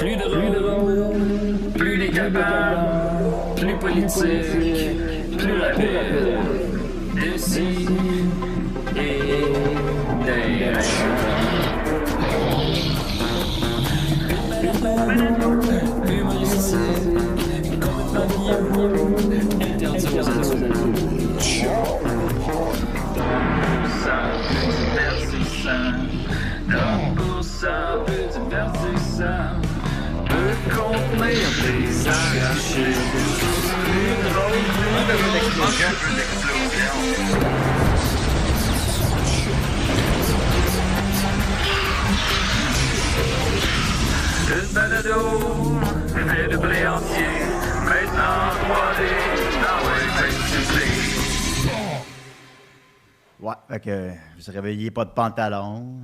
Plus drôle, plus décapable, plus politique, plus rapide. D'ici et d'ailleurs. Humoristique, complètement interdit aux adultes. Ça peut divertissant, donc pour ça peut divertissant, peut contenir des arrachés. Plus drôle, plus d'explosion. Une balado, fait de blé entier, maintenant 3D, dans Ouais, fait que vous réveillez pas de pantalon.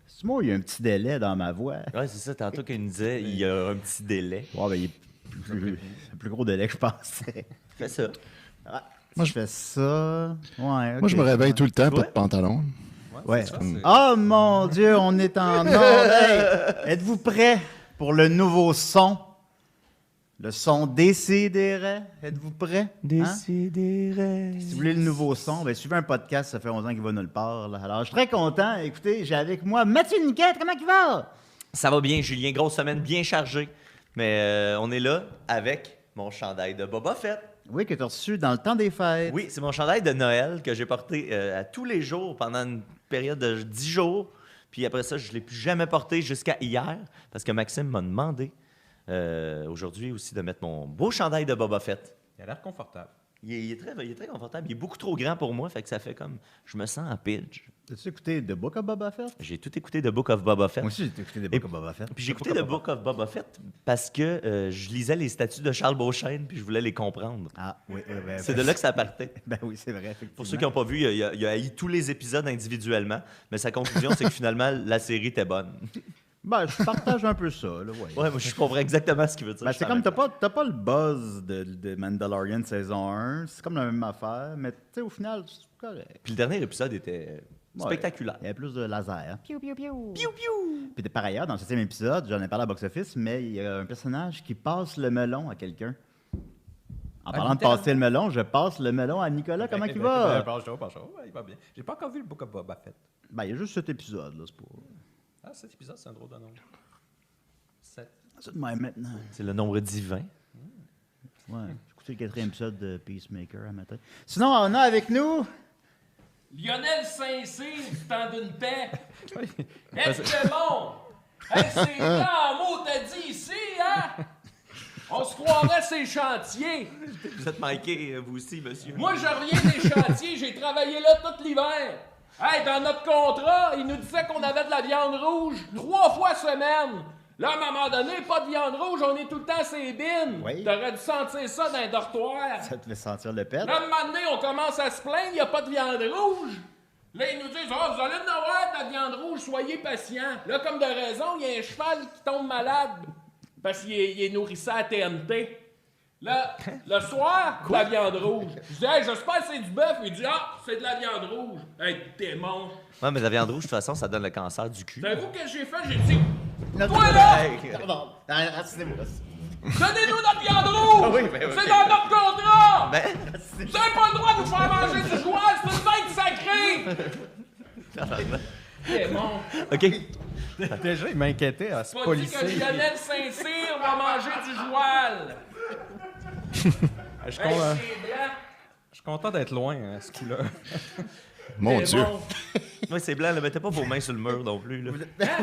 C'est moi, il y a un petit délai dans ma voix. Ouais, c'est ça. Tantôt qu'il nous disait, il y a un petit délai. Ouais, ben, il est un plus gros délai que je pensais. Fais ça. Ouais. Moi, je fais ça. Ouais, Moi, je me réveille tout le temps, pas Ouais. de pantalon. Ouais. Oh mon Dieu, on est en ordre. Hey, êtes-vous prêts pour le nouveau son? Le son Décidérez. Êtes-vous prêts? Décidérez. Si vous voulez le nouveau son, ben, suivez un podcast, ça fait 11 ans qu'il va nulle part. Là. Alors, je suis très content. Écoutez, j'ai avec moi Mathieu Niquette. Comment il va? Ça va bien, Julien. Grosse semaine bien chargée. Mais on est là avec mon chandail de Boba Fett. Oui, que tu as reçu dans le temps des fêtes. Oui, c'est mon chandail de Noël que j'ai porté à tous les jours pendant une période de 10 jours. Puis après ça, je ne l'ai plus jamais porté jusqu'à hier parce que Maxime m'a demandé aujourd'hui aussi de mettre mon beau chandail de Boba Fett. Il a l'air confortable. Il est très confortable. Il est beaucoup trop grand pour moi, fait que ça fait comme... Je me sens en pitch. As-tu écouté The Book of Boba Fett? J'ai tout écouté de Book of Boba Fett. Moi aussi, j'ai écouté The Book of Boba Fett. Puis j'ai écouté The Book of Boba Fett parce que je lisais les statuts de Charles Beauchesne puis je voulais les comprendre. Ah, oui, ben, C'est de là que ça partait. Ben oui, c'est vrai, effectivement. Pour ceux qui n'ont pas vu, il a haï tous les épisodes individuellement, mais sa conclusion, c'est que finalement, la série était bonne. Ben, je partage un peu ça, là, ouais. Ouais, moi, je comprends exactement ce qu'il veut dire. Ben, Je c'est suis comme, en t'as pas le buzz de Mandalorian saison 1, c'est comme la même affaire, mais tu sais, au final, c'est correct. Puis le dernier épisode était Ouais. spectaculaire. Il y avait plus de laser. Piou, piou, piou. Piou, piou! Puis par ailleurs, dans le 7e épisode, j'en ai parlé à Box Office, mais il y a un personnage qui passe le melon à quelqu'un. En parlant de littéralement? passer le melon, je passe le melon à Nicolas. Comment il Ben, va? Bonjour. Ouais, il va bien. J'ai pas encore vu le Book of Boba Fett. Ben, il y a juste cet épisode, là, c'est pas... Ah, cet épisode, c'est un drôle de nom. 7. C'est de même maintenant. C'est le nombre divin. Ouais, j'ai écouté le 4e épisode de Peacemaker un matin. Sinon, on a avec nous... Lionel Saint-Cyr, du temps d'une paix. Est-ce que bon? Hey, c'est blanc en mots, t'as dit ici, hein? On se croirait ces chantiers. Vous êtes manqué, vous aussi, monsieur. Moi, je reviens des chantiers, j'ai travaillé là tout l'hiver. Hey, dans notre contrat, il nous disait qu'on avait de la viande rouge 3 fois semaine. Là, à un moment donné, pas de viande rouge, on est tout le temps ces bines. Oui. T'aurais dû sentir ça dans un dortoir. Ça te fait sentir le pet? Là, un moment donné, on commence à se plaindre, il n'y a pas de viande rouge. Là, ils nous disent, vous allez en avoir de la viande rouge, soyez patients. Là, comme de raison, il y a un cheval qui tombe malade parce qu'il est nourrissé à TNT. Là, le soir, de la viande rouge. Je dis, hey, j'espère que c'est du bœuf. Il dit, c'est de la viande rouge. Hey, démon. Ouais, mais la viande rouge, de toute façon, ça donne le cancer du cul. Savez-vous ce que j'ai fait? J'ai dit, Notre... toi là, Pardon. Asseyez-moi. donnez-nous notre viande rouge. oui, ben oui. C'est dans notre contrat. Mais... Vous n'avez pas le droit de nous faire manger du joual, c'est une fête sacrée! Démon! OK. Déjà, il m'inquiétait à ce Pas dit policier. que Lionel Saint-Cyr va manger du joual! Je suis Hey, con- c'est blanc! je suis content d'être loin à ce coup-là. Mon Démon. Dieu. Ouais, c'est blanc, ne mettez pas vos mains sur le mur non plus. Là.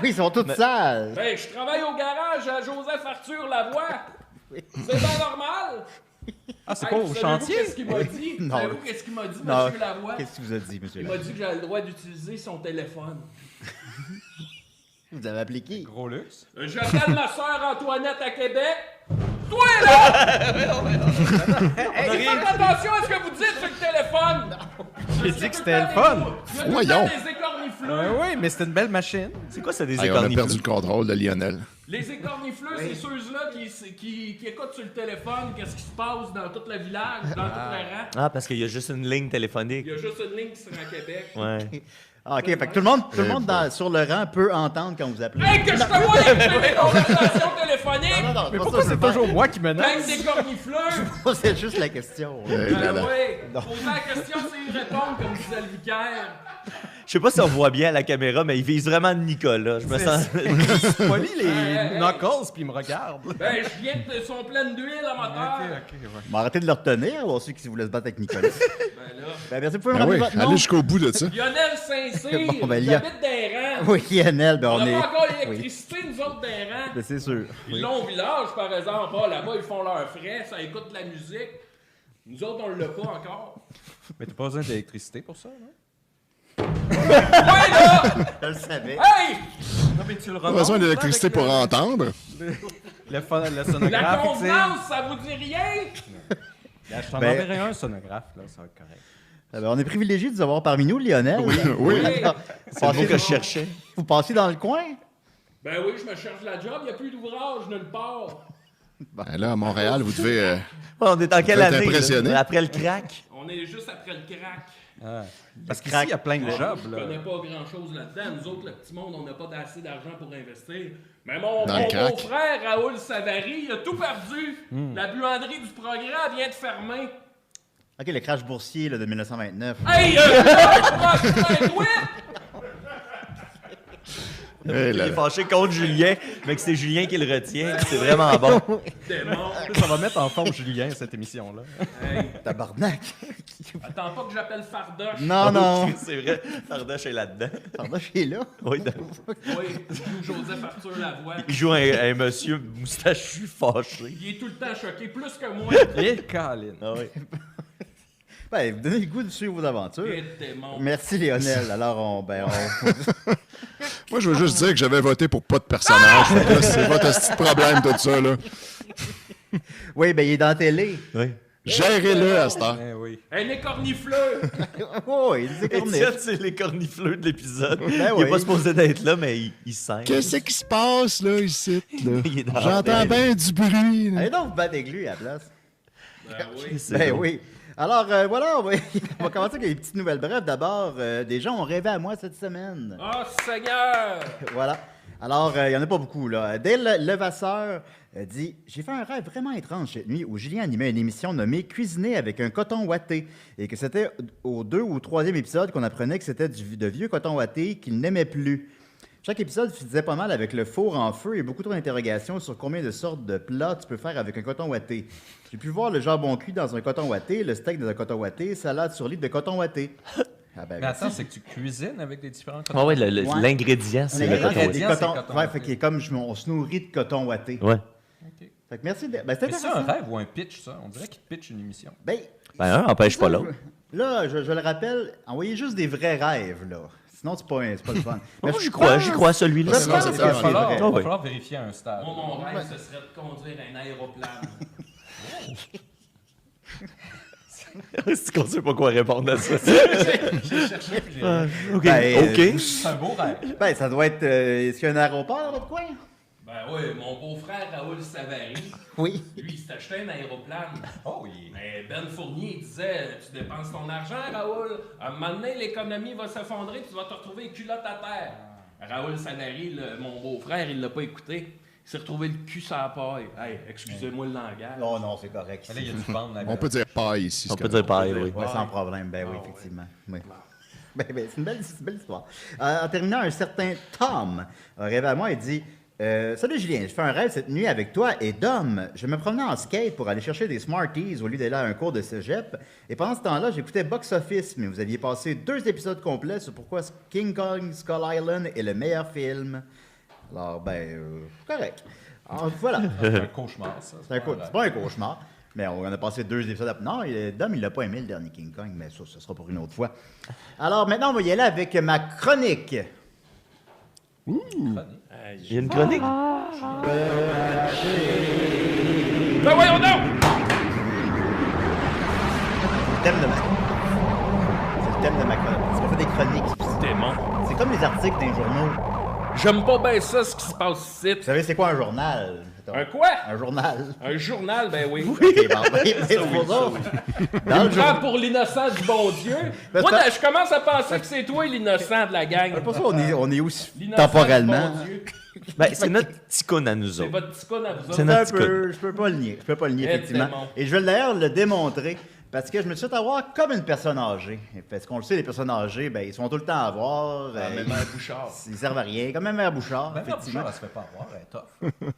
Oui, ils sont toutes sales. Hey, je travaille au garage à Joseph Arthur Lavoie! C'est bien normal! Ah, c'est Hey, pas au savez-vous chantier? Qu'est-ce qu'il m'a dit? Non. Savez-vous qu'est-ce qu'il m'a dit, Non. monsieur Lavoie? Qu'est-ce qu'il vous a dit, monsieur? Il m'a dit que j'avais le droit d'utiliser son téléphone. Vous avez appliqué. Gros luxe. J'appelle ma sœur Antoinette à Québec. Toi, là! Hey, faites attention à ce que vous dites sur le téléphone! J'ai dit que c'était le fun. Voyons. Les écornifleux! Oui, mais c'était une belle machine. C'est quoi ça, des Hey, on a écornifleux? perdu le contrôle de Lionel. Les écornifleux, c'est ceux-là qui écoutent sur le téléphone qu'est-ce qui se passe dans tout le village, dans tout le rang. Ah, parce qu'il y a juste une ligne téléphonique. Il y a juste une ligne qui sera à Québec. Ouais. Ah, OK, fait que tout le monde sur le rang peut entendre quand vous appelez. Hey, que je te vois écouter les conversations téléphoniques! Non, Mais pas pourquoi ça, c'est je veux toujours moi qui menace? Avec des cornifleurs! C'est juste la question. Là, là. Oui, poser la question, c'est y répondre, comme disait le vicaire. Je sais pas si on voit bien à la caméra, mais il vise vraiment Nicolas. Je me sens. Il polie les Hey. knuckles puis il me regarde. Ben, je viens de son plein d'huile à moteur. Ok, ouais. Mais arrêtez de le retenir, ou ceux qui voulaient se battre avec Nicolas. Ben là. Ben, merci, vous pouvez me Ah rappeler oui, votre nom? allez jusqu'au bout de ça. Lionel Saint-Cyr, Bon, ben, j'habite des rangs. Oui, Lionel, ben On on n'a est... pas encore Oui, l'électricité, nous autres, des rangs. ben, c'est sûr. Ils l'ont au village, par exemple. Ah, là-bas, ils font leurs frais, ça écoute de la musique. Nous autres, on l'a pas encore. Mais t'as pas besoin d'électricité pour ça, non? Ouais, là! Je le savais. Hey! Non, mais tu le Pas besoin d'électricité pour entendre. Le La sonographe, tu sais. contenance, ça vous dit rien? Je t'en Ben- enverrai un sonographe, là, ça va être correct. Ben, on est privilégié de vous avoir parmi nous, Lionel. Oui. Alors, C'est le mot que je passez- cherchais. Vous passez dans le coin? Ben oui, je me cherche la job, il n'y a plus d'ouvrage nulle part. Ben là, à Montréal, vous devez... On est en quelle Vous êtes année? impressionné? Là? Après le crack? On est juste après le crack. Ah. Parce qu'ici, crack. il y a plein de jobs, Je là. connais pas grand-chose là-dedans. Nous autres, le petit monde, on n'a pas assez d'argent pour investir. Mais mon Dans le crack. beau-frère, Raoul Savary, il a tout perdu. La buanderie du Progrès, elle vient de fermer. OK, le crash boursier là, de 1929. Hey, je toi! Il Eh là est là. fâché contre Julien, mais que c'est Julien qui le retient. C'est vraiment bon. Démon. Ça va mettre en forme Julien, cette émission-là. Hey, Tabarnak. attends pas que j'appelle Fardoche. Non, non. C'est vrai, Fardoche est là-dedans. Fardoche est là. Oui, Oui, il joue Joseph Arthur Lavoie. il joue un monsieur moustachu fâché. Il est tout le temps choqué, plus que moi. Et Colin. Ah oui. Ben, vous donnez le goût de suivre vos aventures. Et démon. Merci, Lionel. Alors, on... Moi, je veux juste dire que j'avais voté pour pas de personnage. Fait que là, c'est votre petit problème, tout ça, là. Oui, ben, il est dans la télé. Oui. Gérez-le à cette heure. Eh oui. Elle est cornifleux. Oh, il est Étienne, écorné. c'est les cornifleux de l'épisode. Il oui. est pas supposé d'être là, mais il sent. Qu'est-ce qui se passe, là, ici? Là? Il est dans la J'entends tête. bien du bruit. là. Allez donc vous battre avec lui à la place. Ben oui. C'est Ben drôle. oui. Alors, voilà, on va commencer avec les petites nouvelles brèves. D'abord, des gens ont rêvé à moi cette semaine. Oh, Seigneur! Voilà. Alors, il n'y en a pas beaucoup, là. Dale Levasseur dit « J'ai fait un rêve vraiment étrange cette nuit où Julien animait une émission nommée « Cuisiner avec un coton ouaté » et que c'était au 2 ou 3e épisode qu'on apprenait que c'était de vieux coton ouaté qu'il n'aimait plus. Chaque épisode faisait pas mal avec le four en feu et beaucoup trop d'interrogations sur combien de sortes de plats tu peux faire avec un coton ouaté. J'ai pu voir le jambon cuit dans un coton ouaté, le steak dans un coton ouaté, salade sur litre de coton ouaté. Ah ben, Mais attends, c'est que tu cuisines avec des différents Ah ouais, Ouais. l'ingrédient, c'est le L'ingrédient, coton. c'est ouaté. des C'est cotons- coton ouais, ouaté. fait qu'il est comme on se nourrit de coton ouaté. Ouais. Fait que merci. Ben, c'est Mais c'est un intéressant. rêve ou un pitch, ça? On dirait qu'il te pitch une émission. Ben, Ben, un empêche pas l'autre. là, je le rappelle, envoyez juste des vrais rêves, là. Sinon, c'est pas le fun. Mais Moi, je j'y crois à celui-là. Je c'est pense vrai. que Il va c'est falloir, vrai. il va oui. falloir vérifier à un stade. Moi, mon rêve, ce serait de conduire un aéroplane. C'est qu'on sait pas quoi répondre à ça. J'ai cherché, puis j'ai... OK. Ben, OK. C'est un beau rêve. Ben, ça doit être. Est-ce qu'il y a un aéroport dans votre coin? Ben oui, mon beau-frère Raoul Savary, Oui. lui, il s'est acheté un aéroplane. Oh, il... Mais Ben Fournier il disait Tu dépenses ton argent, Raoul. À un moment donné, l'économie va s'effondrer puis tu vas te retrouver les culottes à terre. Raoul Savary, mon beau-frère, il l'a pas écouté. Il s'est retrouvé le cul sur la paille. Hey, excusez-moi le langage. Non, non, c'est correct. Là, il y a du ventre là. On peut dire paille ici. On c'est peut correct. dire pareil, oui. Ouais, sans problème. Ben oui, effectivement. Oui. Ben, c'est une belle histoire. En terminant, un certain Tom a rêvé à moi et dit Salut Julien, je fais un rêve cette nuit avec toi et Dom. Je me promenais en skate pour aller chercher des Smarties au lieu d'aller à un cours de cégep. Et pendant ce temps-là, j'écoutais Box Office, mais vous aviez passé 2 épisodes complets sur pourquoi King Kong Skull Island est le meilleur film. Alors, correct. Alors, voilà. C'est un cauchemar, ça. C'est pas un cauchemar. Mais on en a passé 2 épisodes. Non, Dom, il l'a pas aimé le dernier King Kong, mais ça sera pour une autre fois. Alors maintenant, on va y aller avec ma chronique. Il y a une chronique. Ben voyons donc! C'est le thème de ma chronique. C'est pas fait des chroniques. Démon. C'est comme les articles des journaux. J'aime pas bien ça, ce qui se passe ici. Vous savez, c'est quoi un journal? mettons. Un quoi? Un journal. Un journal, ben oui. OK, bon, ben, c'est pour ça. Dans le Prends journal. pour l'innocent du bon Dieu. Ben, Moi, c'est je commence à penser que c'est toi l'innocent de la gang. C'est pour ça on est aussi L'innocent temporellement. du bon Dieu. Ben, c'est notre ticône à nous C'est autres. votre petit con à vous C'est autres. notre- Je peux pas le nier. Je peux pas le nier, Eh, effectivement. démon. Et je vais d'ailleurs le démontrer. Parce que je me suis fait avoir comme une personne âgée. Parce qu'on le sait, les personnes âgées, ben, ils sont tout le temps à voir. Même ils, un Bouchard. ils servent à rien. Comme même Mère Bouchard, Même effectivement. Bouchard, elle se fait pas avoir, elle est tough.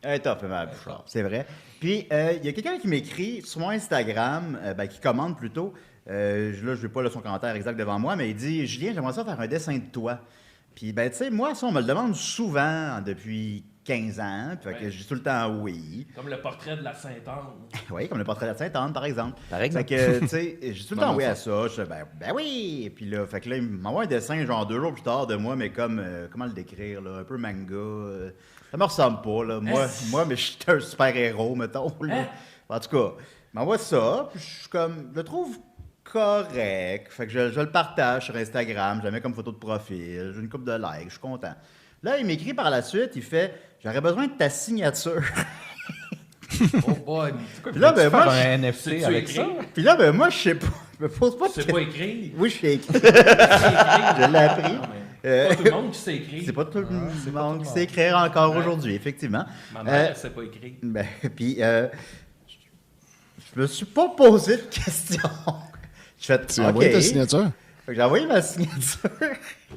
Elle est top, Mère Bouchard, c'est vrai. Puis, il y a quelqu'un qui m'écrit sur mon Instagram, qui commente plutôt. Là, je n'ai pas son commentaire exact devant moi, mais il dit « Julien, j'aimerais ça faire un dessin de toi. » Puis, ben, tu sais, moi, ça, on me le demande souvent depuis 15 ans. Puis, fait que je dis tout le temps oui. Comme le portrait de la Sainte-Anne. Oui, comme le portrait de la Sainte-Anne, par exemple. Par exemple. Fait que, tu sais, je dis tout le temps oui à ça. Je dis, ben oui. Et puis là, fait que là, il m'envoie un dessin, genre 2 jours plus tard, de moi, mais comme, comment le décrire, là, un peu manga. Ça me ressemble pas, là. Moi, mais je suis un super-héros, mettons, là. Hein? En tout cas, il m'envoie ça, puis je suis comme, je le trouve correct. Fait que je le partage sur Instagram, je le mets comme photo de profil, j'ai une couple de likes, je suis content. Là, il m'écrit par la suite, il fait, j'aurais besoin de ta signature. Oh boy, c'est quoi? Puis là, ben, peux-tu faire moi, un NFT sais-tu avec écrire? ça? Puis là, ben moi, je sais pas. Je me pose pas de Tu sais pas écrire. Oui, je sais écrire. Tu sais écrire. Je l'ai appris. Pas tout le monde qui sait écrire. C'est pas tout le monde qui sait écrire encore aujourd'hui, effectivement. Ma mère, elle sait pas écrire. Ben, puis, je me suis pas posé de questions. Je fais, Tu as envoyé ta signature? Fait que j'ai envoyé ma signature.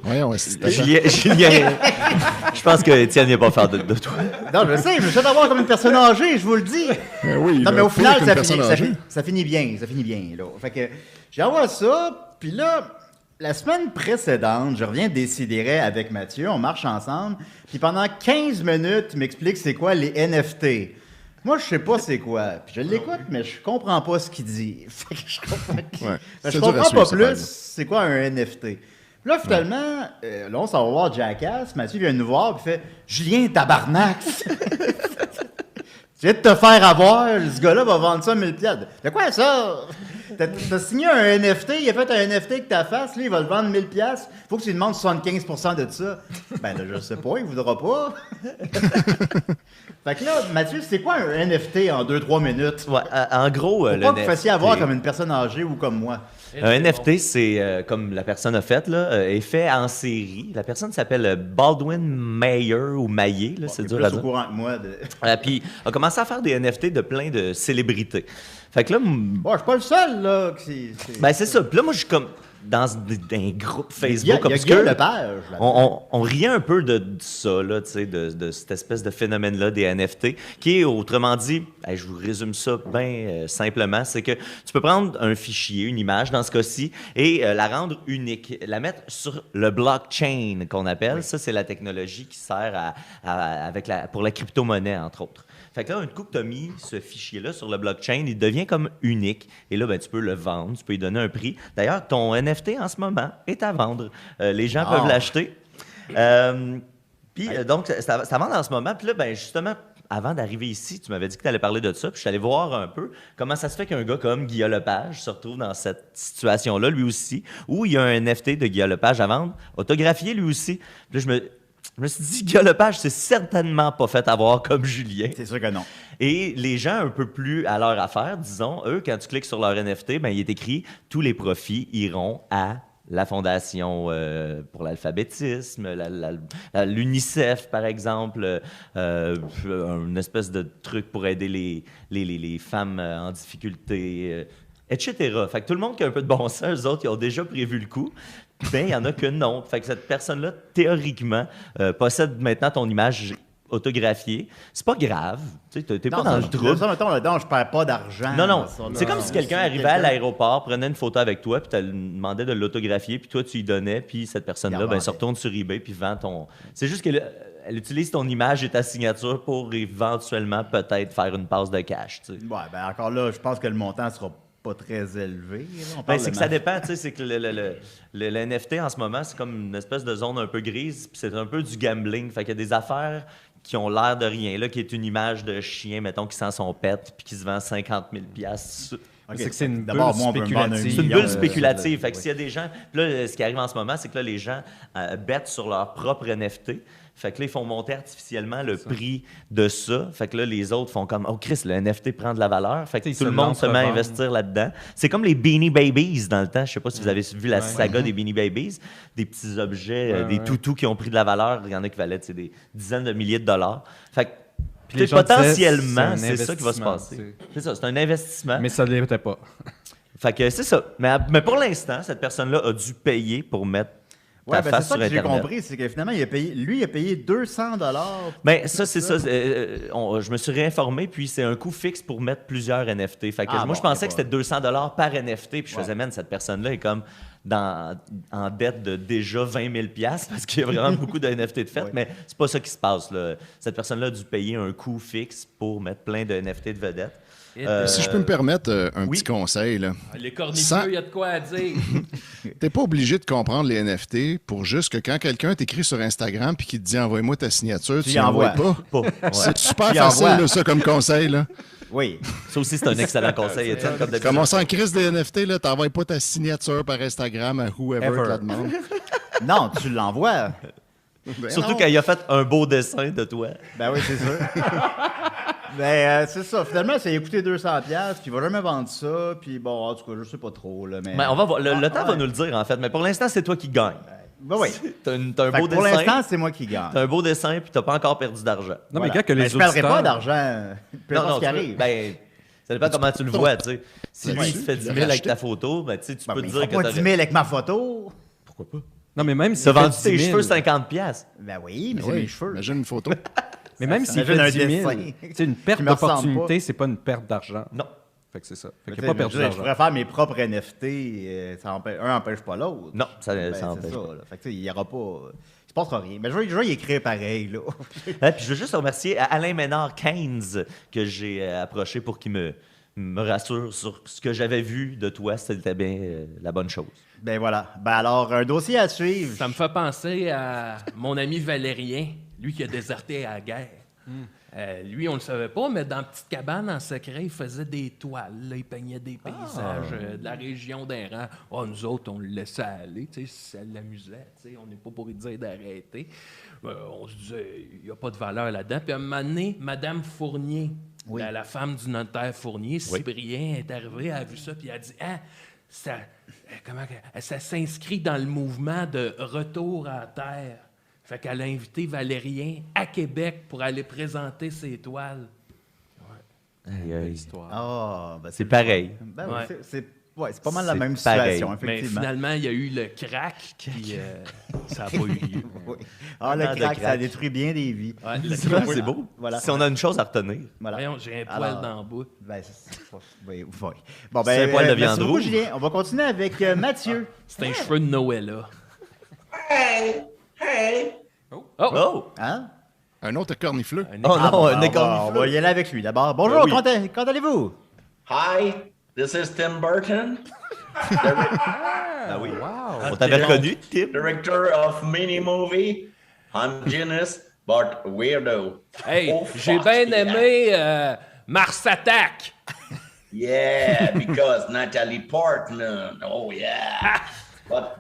Voyons, ouais, c'est Julien, je pense que Étienne n'est pas faire de toi. Non, je sais, je me suis fait avoir comme une personne âgée, je vous le dis. Oui, Non, mais au pire final, qu'une ça personne finit, âgée. ça finit bien. Ça finit bien, là. Fait que j'envoie ça, puis là, la semaine précédente, je reviens décider avec Mathieu, on marche ensemble, puis pendant 15 minutes, il m'explique c'est quoi les NFT. Moi, je sais pas c'est quoi. Puis je l'écoute, mais je comprends pas ce qu'il dit. Fait que je comprends, Ouais, je c'est dur à comprends suivre, pas ça, par plus exemple. c'est quoi un NFT. Puis là, finalement, là, on s'en va voir Jackass. Mathieu vient nous voir, puis fait « Julien, tabarnak! » Je viens de te faire avoir, ce gars-là va vendre ça 1000 piastres. De quoi ça? T'as signé un NFT, il a fait un NFT avec ta face, lui, il va le vendre 1000 piastres. Faut que tu lui demandes 75% de ça. Ben là, je sais pas, il voudra pas. Fait que là, Mathieu, c'est quoi un NFT en 2-3 minutes? Ouais, en gros, Faut le pas que vous fassiez avoir NFT, comme une personne âgée ou comme moi. un NFT, c'est comme la personne a fait, là, est fait en série. La personne s'appelle Baldwin Mayer ou Mayer, là, c'est Il est dur plus à au dire. courant que moi. De... Puis a commencé à faire des NFT de plein de célébrités. Fait que là, Bon, je suis pas le seul, là. ben c'est ça. Puis là, moi, je suis comme dans un groupe Il y a, Facebook il y a obscur. Guillaume Lepage, là. On riait un peu de ça, là, tu sais, de cette espèce de phénomène-là des NFT, qui est, autrement dit, je vous résume ça bien simplement, c'est que tu peux prendre un fichier, une image dans ce cas-ci, et la rendre unique, la mettre sur le blockchain qu'on appelle. Ça, c'est la technologie qui sert pour la crypto-monnaie, entre autres. Fait que là, un coup que tu as mis ce fichier-là sur le blockchain, il devient comme unique. Et là, ben, tu peux le vendre, tu peux lui donner un prix. D'ailleurs, ton NFT en ce moment est à vendre. Les gens peuvent l'acheter. Donc, ça vend en ce moment. Puis là, ben, justement, avant d'arriver ici, tu m'avais dit que tu allais parler de ça. Puis je suis allé voir un peu comment ça se fait qu'un gars comme Guillaume Lepage se retrouve dans cette situation-là, lui aussi, où il y a un NFT de Guillaume Lepage à vendre, autographié lui aussi. Puis là, je me suis dit, Guillaume Lepage, c'est certainement pas fait avoir comme Julien. C'est sûr que non. Et les gens un peu plus à leur affaire, disons, eux, quand tu cliques sur leur NFT, ben, il est écrit « Tous les profits iront à la Fondation pour l'alphabétisme, l'UNICEF, par exemple, une espèce de truc pour aider les femmes en difficulté, etc. » Fait que tout le monde qui a un peu de bon sens, eux autres, ils ont déjà prévu le coup. Ben, il n'y en a que non. Fait que cette personne-là, théoriquement, possède maintenant ton image autographiée. C'est pas grave. Tu sais, t'es pas dans le trouble. Ça, mettons, là-dedans, je perds pas d'argent. Non, non. dans ça, là. C'est comme si quelqu'un arrivait à l'aéroport, prenait une photo avec toi, puis tu demandais de l'autographier, puis toi, tu lui donnais, puis cette personne-là, Il en ben, se vendait. retourne sur eBay, puis vend ton... C'est juste qu'elle elle utilise ton image et ta signature pour éventuellement peut-être faire une passe de cash, tu sais. Ouais, ben encore là, je pense que le montant sera pas très élevé. Là. On Ben, parle c'est de que ça dépend, tu sais, c'est que le NFT en ce moment, c'est comme une espèce de zone un peu grise, puis c'est un peu du gambling. Fait qu'il y a des affaires qui ont l'air de rien, là, qui est une image de chien, mettons, qui sent son pet, puis qui se vend 50 000 $. Ok, C'est que c'est une d'abord, bulle moi, on peut me vendre un spéculative. C'est une million, bulle spéculative. oui. Fait que s'il y a des gens... Puis là, ce qui arrive en ce moment, c'est que là, les gens bettent sur leur propre NFT. Fait que là, ils font monter artificiellement le prix de ça. Fait que là, les autres font comme « Oh, Chris, le NFT prend de la valeur. » Fait que tout le monde se met à investir là-dedans. C'est comme les Beanie Babies dans le temps. Je sais pas si vous avez vu la saga des Beanie Babies. Des petits objets, des toutous qui ont pris de la valeur. Il y en a qui valaient des dizaines de milliers de dollars. Fait que potentiellement, c'est ça qui va se passer. C'est ça, c'est un investissement. Mais ça ne l'était pas. Fait que c'est ça. Mais pour l'instant, cette personne-là a dû payer pour mettre ta c'est face ça sur que j'ai Internet. compris, c'est que finalement, il a payé 200 $. Ben, ça, c'est ça. Je me suis réinformé, puis c'est un coût fixe pour mettre plusieurs NFT. Fait que moi, je pensais que c'était 200 $ par NFT, puis je faisais, cette personne-là est comme en dette de déjà 20 000 $ parce qu'il y a vraiment beaucoup de NFT de fait, mais c'est pas ça qui se passe, là. Cette personne-là a dû payer un coût fixe pour mettre plein de NFT de vedettes. Si je peux me permettre un petit conseil, là. Les cornichons, il y a de quoi à dire. T'es pas obligé de comprendre les NFT pour juste que quand quelqu'un t'écrit sur Instagram puis qu'il te dit « Envoie-moi ta signature », tu l'envoies pas. C'est super facile, là, ça, comme conseil, là. Oui. Ça aussi, c'est un excellent conseil, Étienne, comme d'habitude. Comment ça, en crise des NFT, là, t'envoies pas ta signature par Instagram à whoever te la demande. Non, tu l'envoies. Surtout quand il a fait un beau dessin de toi. Ben oui, c'est sûr. Ben, c'est ça. Finalement, ça a coûté 200$, puis il va jamais vendre ça. Puis bon, en tout cas, je sais pas trop. Là, mais On va voir. Le temps va nous le dire, en fait. Mais pour l'instant, c'est toi qui gagne. Ben oui. T'as un Fait beau que pour dessin. l'instant, c'est moi qui gagne. T'as un beau dessin, puis t'as pas encore perdu d'argent. Non, mais gars, que Ben, les je ne auditeurs... pas d'argent. Peu importe ce qui arrive. Ça dépend comment tu le vois, tu sais. Si lui, Ouais. il se fait 10 000 avec ta photo, ben, tu sais, tu Ben, peux mais te il dire fera que pas 10 000 avec ma photo. Pourquoi pas? Non, mais même si T'as vendu tes cheveux 50$. Ben oui, mais c'est Oui, mes cheveux. imagine une photo. Mais même s'il imagine fait un 10 000, dessin c'est une perte qui me ressemble d'opportunité, c'est pas une perte d'argent. Non. Fait que c'est ça. Fait Mais qu'il n'a pas perdu je d'argent. pourrais faire mes propres NFT. Un n'empêche pas l'autre. Non, ça Ben, empêche c'est ça. pas. Là. Fait que, il n'y aura pas. Il se passera rien. Mais je vais y écrire pareil. Là. Puis je veux juste remercier Alain Ménard Keynes que j'ai approché pour qu'il me rassure sur ce que j'avais vu de toi, c'était bien la bonne chose. Ben voilà. Ben alors, un dossier à suivre. Ça me fait penser à mon ami Valérien, lui qui a déserté à la guerre. Lui, on le savait pas, mais dans une petite cabane en secret, il faisait des toiles. Là, il peignait des paysages de la région d'un rang. Oh, nous autres, on le laissait aller, si ça l'amusait. On n'est pas pour lui dire d'arrêter. On se disait, il n'y a pas de valeur là-dedans. Puis à un moment donné, Mme Fournier, la femme du notaire Fournier, Cyprien, est arrivée, elle a vu ça, puis elle a dit, ça s'inscrit dans le mouvement de retour à la terre. Fait qu'elle a invité Valérien à Québec pour aller présenter ses toiles. Ah, ben, C'est pareil. Ben, Ouais. c'est pas mal la C'est même pareil. situation, Mais effectivement. finalement, il y a eu le crack, puis ça n'a pas eu lieu. Oui. Ah, le Vraiment de crack, ça crack. détruit bien des vies. Ouais, le C'est crack, c'est beau. Voilà. Si on a une chose à retenir. Voilà. Voyons, j'ai un poil Alors, dans le bout. Ben, oui. Bon, ben, C'est un poil de merci viande beaucoup, rouge. Julien. On va continuer avec Mathieu. C'est un cheveu de Noëlla. Oh! Hein? Un autre cornifleux. Oh non, bon, un on écart. va y aller avec lui d'abord. Bonjour, oui. comment allez-vous? Hi, this is Tim Burton, Ah oui. On t'avait reconnu, Tim. director of Mini Movie. I'm genius, but weirdo. Hey, Oh, j'ai fuck, bien yeah. aimé Mars Attack. Yeah, because Natalie Portman. Oh yeah. But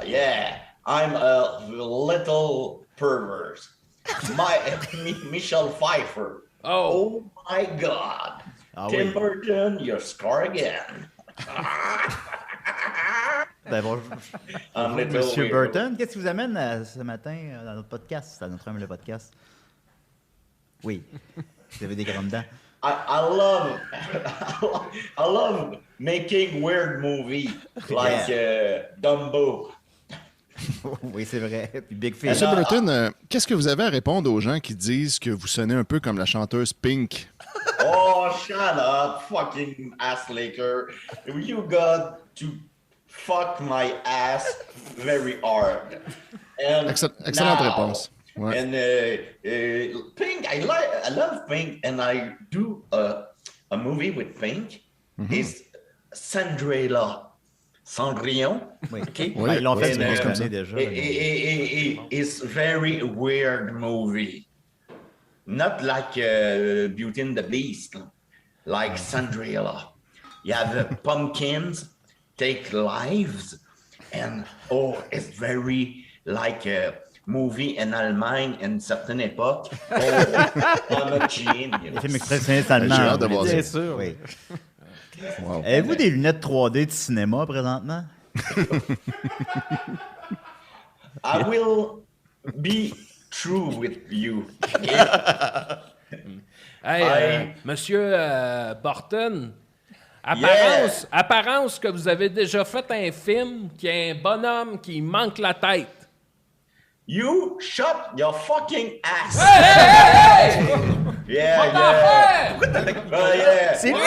yeah, I'm a little pervert. Michelle Pfeiffer. Oh. Oh my God. Ah Tim oui. Burton, you're score again. Ben, bonjour, I'm little Monsieur weirdo. Burton. Qu'est-ce qui vous amène ce matin dans notre podcast, à notre humble podcast? Oui. Vous avez des grandes dents. I love making weird movie like Dumbo. Oui, c'est vrai. Puis Big Fish. Monsieur Burton, qu'est-ce que vous avez à répondre aux gens qui disent que vous sonnez un peu comme la chanteuse Pink? Oh, shut up, fucking ass licker. You got to fuck my ass very hard. And Excellente now- réponse. Ouais. And Pink, I love Pink, and I do a movie with Pink. It's Cendrilla. Cendrillon. Oui. Okay. Ben, ils l'ont fait And, cette année déjà. It's very weird movie. Not like Beauty and the Beast, like Cendrilla. You have pumpkins take lives, and it's very like movie en Allemagne à une certaine époque. Oh, I'm a genius. Les films expressionniste allemands. J'ai hâte de voir ça. Bien sûr. Oui. Wow. Avez-vous des lunettes 3D de cinéma présentement? I will be true with you. Hey, Monsieur Burton, apparence que vous avez déjà fait un film qui a un bonhomme qui manque la tête. You shut your fucking ass. Yeah, Pas d'affaire! yeah. C'est lui.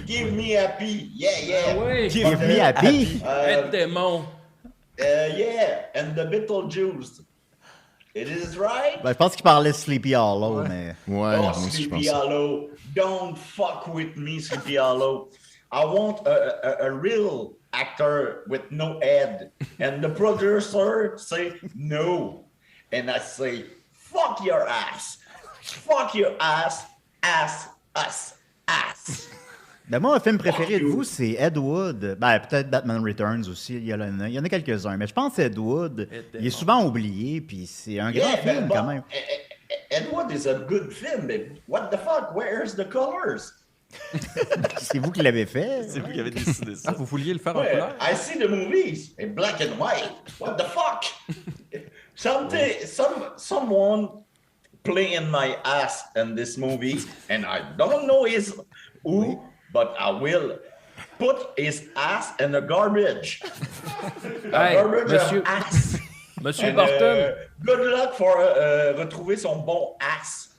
Give me happy. Yeah. Oui, Give me happy. être démon. Yeah, and the Beetlejuice. It is right. Ben, je pense qu'il parlait de Sleepy Hollow, mais... Ouais, Oh, moi aussi, je pense Sleepy ça. Hollow. Don't fuck with me, Sleepy Hollow. I want a real actor with no head. And the producer say no. And I say, fuck your ass. Fuck your ass. Ass. Us. Ass. Ben, moi, un film préféré de vous, c'est Ed Wood. Ben, peut-être Batman Returns aussi. Il y en a quelques-uns. Mais je pense Ed Wood, il est souvent oublié, puis c'est un grand film, quand même. Ed Wood is a good film, but what the fuck? Where's the colors? C'est vous qui l'avez fait. C'est vous qui avez décidé ça. Ah, vous vouliez le faire en Well, couleur? I see the movies in black and white. What the fuck? Someone playing my ass in this movie, and I don't know who, but I will put his ass in the garbage. Hey, Garbage monsieur- of ass. Monsieur And, Burton, good luck for retrouver son bon ass.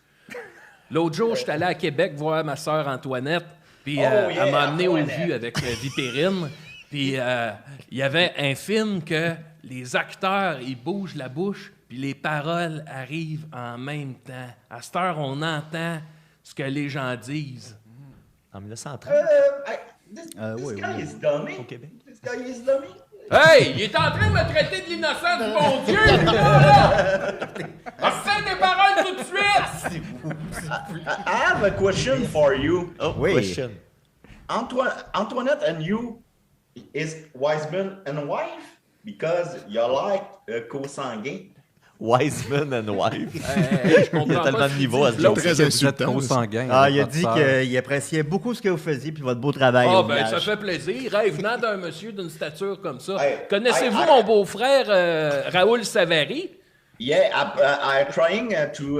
l'autre jour, j'étais allé à Québec voir ma sœur Antoinette, puis yeah, elle m'a amené au Antoinette. vu avec Vipérine, puis il y avait un film que les acteurs, ils bougent la bouche, puis les paroles arrivent en même temps. À cette heure, on entend ce que les gens disent. En 1930, This oui, guy oui. is dummy. au Québec. This guy is dummy. Hey, il est en train de me traiter de l'innocent du bon Dieu, là! Refais des paroles tout de suite! I have a question for you. Oh, Oui. question. Antoinette and you is husband and wife because you're like co-sanguin. Wiseman and Wife. Je comprends Il y a tellement pas de ce niveaux à ce qu'il dit. joke. Très Vous êtes insultant. trop sanguin. Ah, il a votre dit sœur. qu'il appréciait beaucoup ce que vous faisiez, puis votre beau travail. Ah, au ben, ça village. fait plaisir. Hey, venant d'un monsieur d'une stature comme ça. Hey, Connaissez-vous hey, mon beau-frère Raoul Savary? Yeah, I'm trying to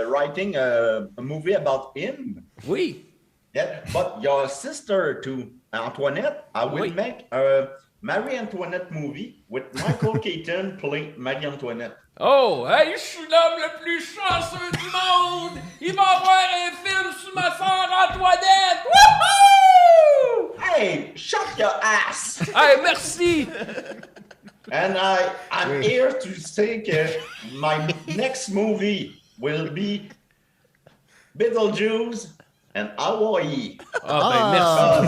writing a movie about him. Oui. Yeah, but your sister to Antoinette, I will Oui. make a Marie Antoinette movie with Michael Keaton playing Marie Antoinette. Oh, hey, je suis l'homme le plus chanceux du monde! Il va avoir un film sur ma sœur Antoinette! Wouhou! Hey, shut your ass! Hey, merci! And I'm here to say that my next movie will be Beetlejuice and Hawaii. Ah,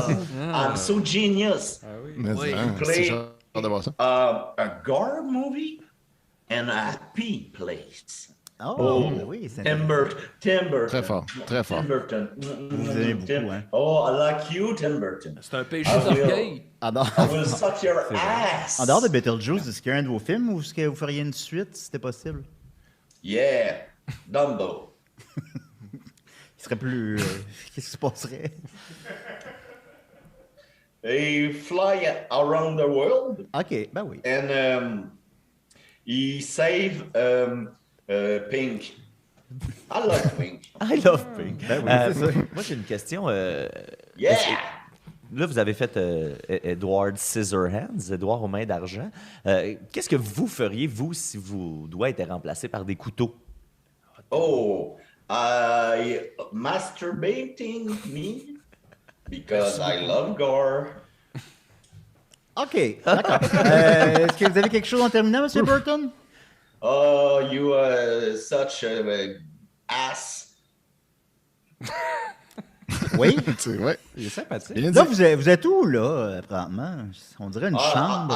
ben, merci. I'm so genius. Mais, Oui. hein, Play- c'est genre de voir ça. A gore movie and a happy place. Oh, oui, c'est Tim Burton. Très fort, très fort. Tim Burton. Vous aimez beaucoup, hein? Oh, I like you, Tim Burton. C'est un péché Ah, oui. d'orgueil. En dehors, I will suck your ass. en dehors de Beetlejuice, est-ce qu'il y a un de vos films où est-ce que vous feriez une suite, si c'était possible? Yeah, Dumbo. Il serait plus... Qu'est-ce qui se passerait? He fly around the world OK, ben oui. and he save Pink. I love Pink. I love Pink. Ben oui, c'est ça. Moi, j'ai une question. Yeah. Là, vous avez fait Edward Scissorhands, Edouard aux mains d'argent. Qu'est-ce que vous feriez, vous, si vos doigts étaient remplacés par des couteaux? Oh, I masturbating me because I love gore. OK, d'accord. Est-ce que vous avez quelque chose en terminant, M. Burton? Oh, you such a ass. Oui. C'est ouais. Il est sympathique. Bien dit. Là, vous êtes où, là, présentement? On dirait une chambre.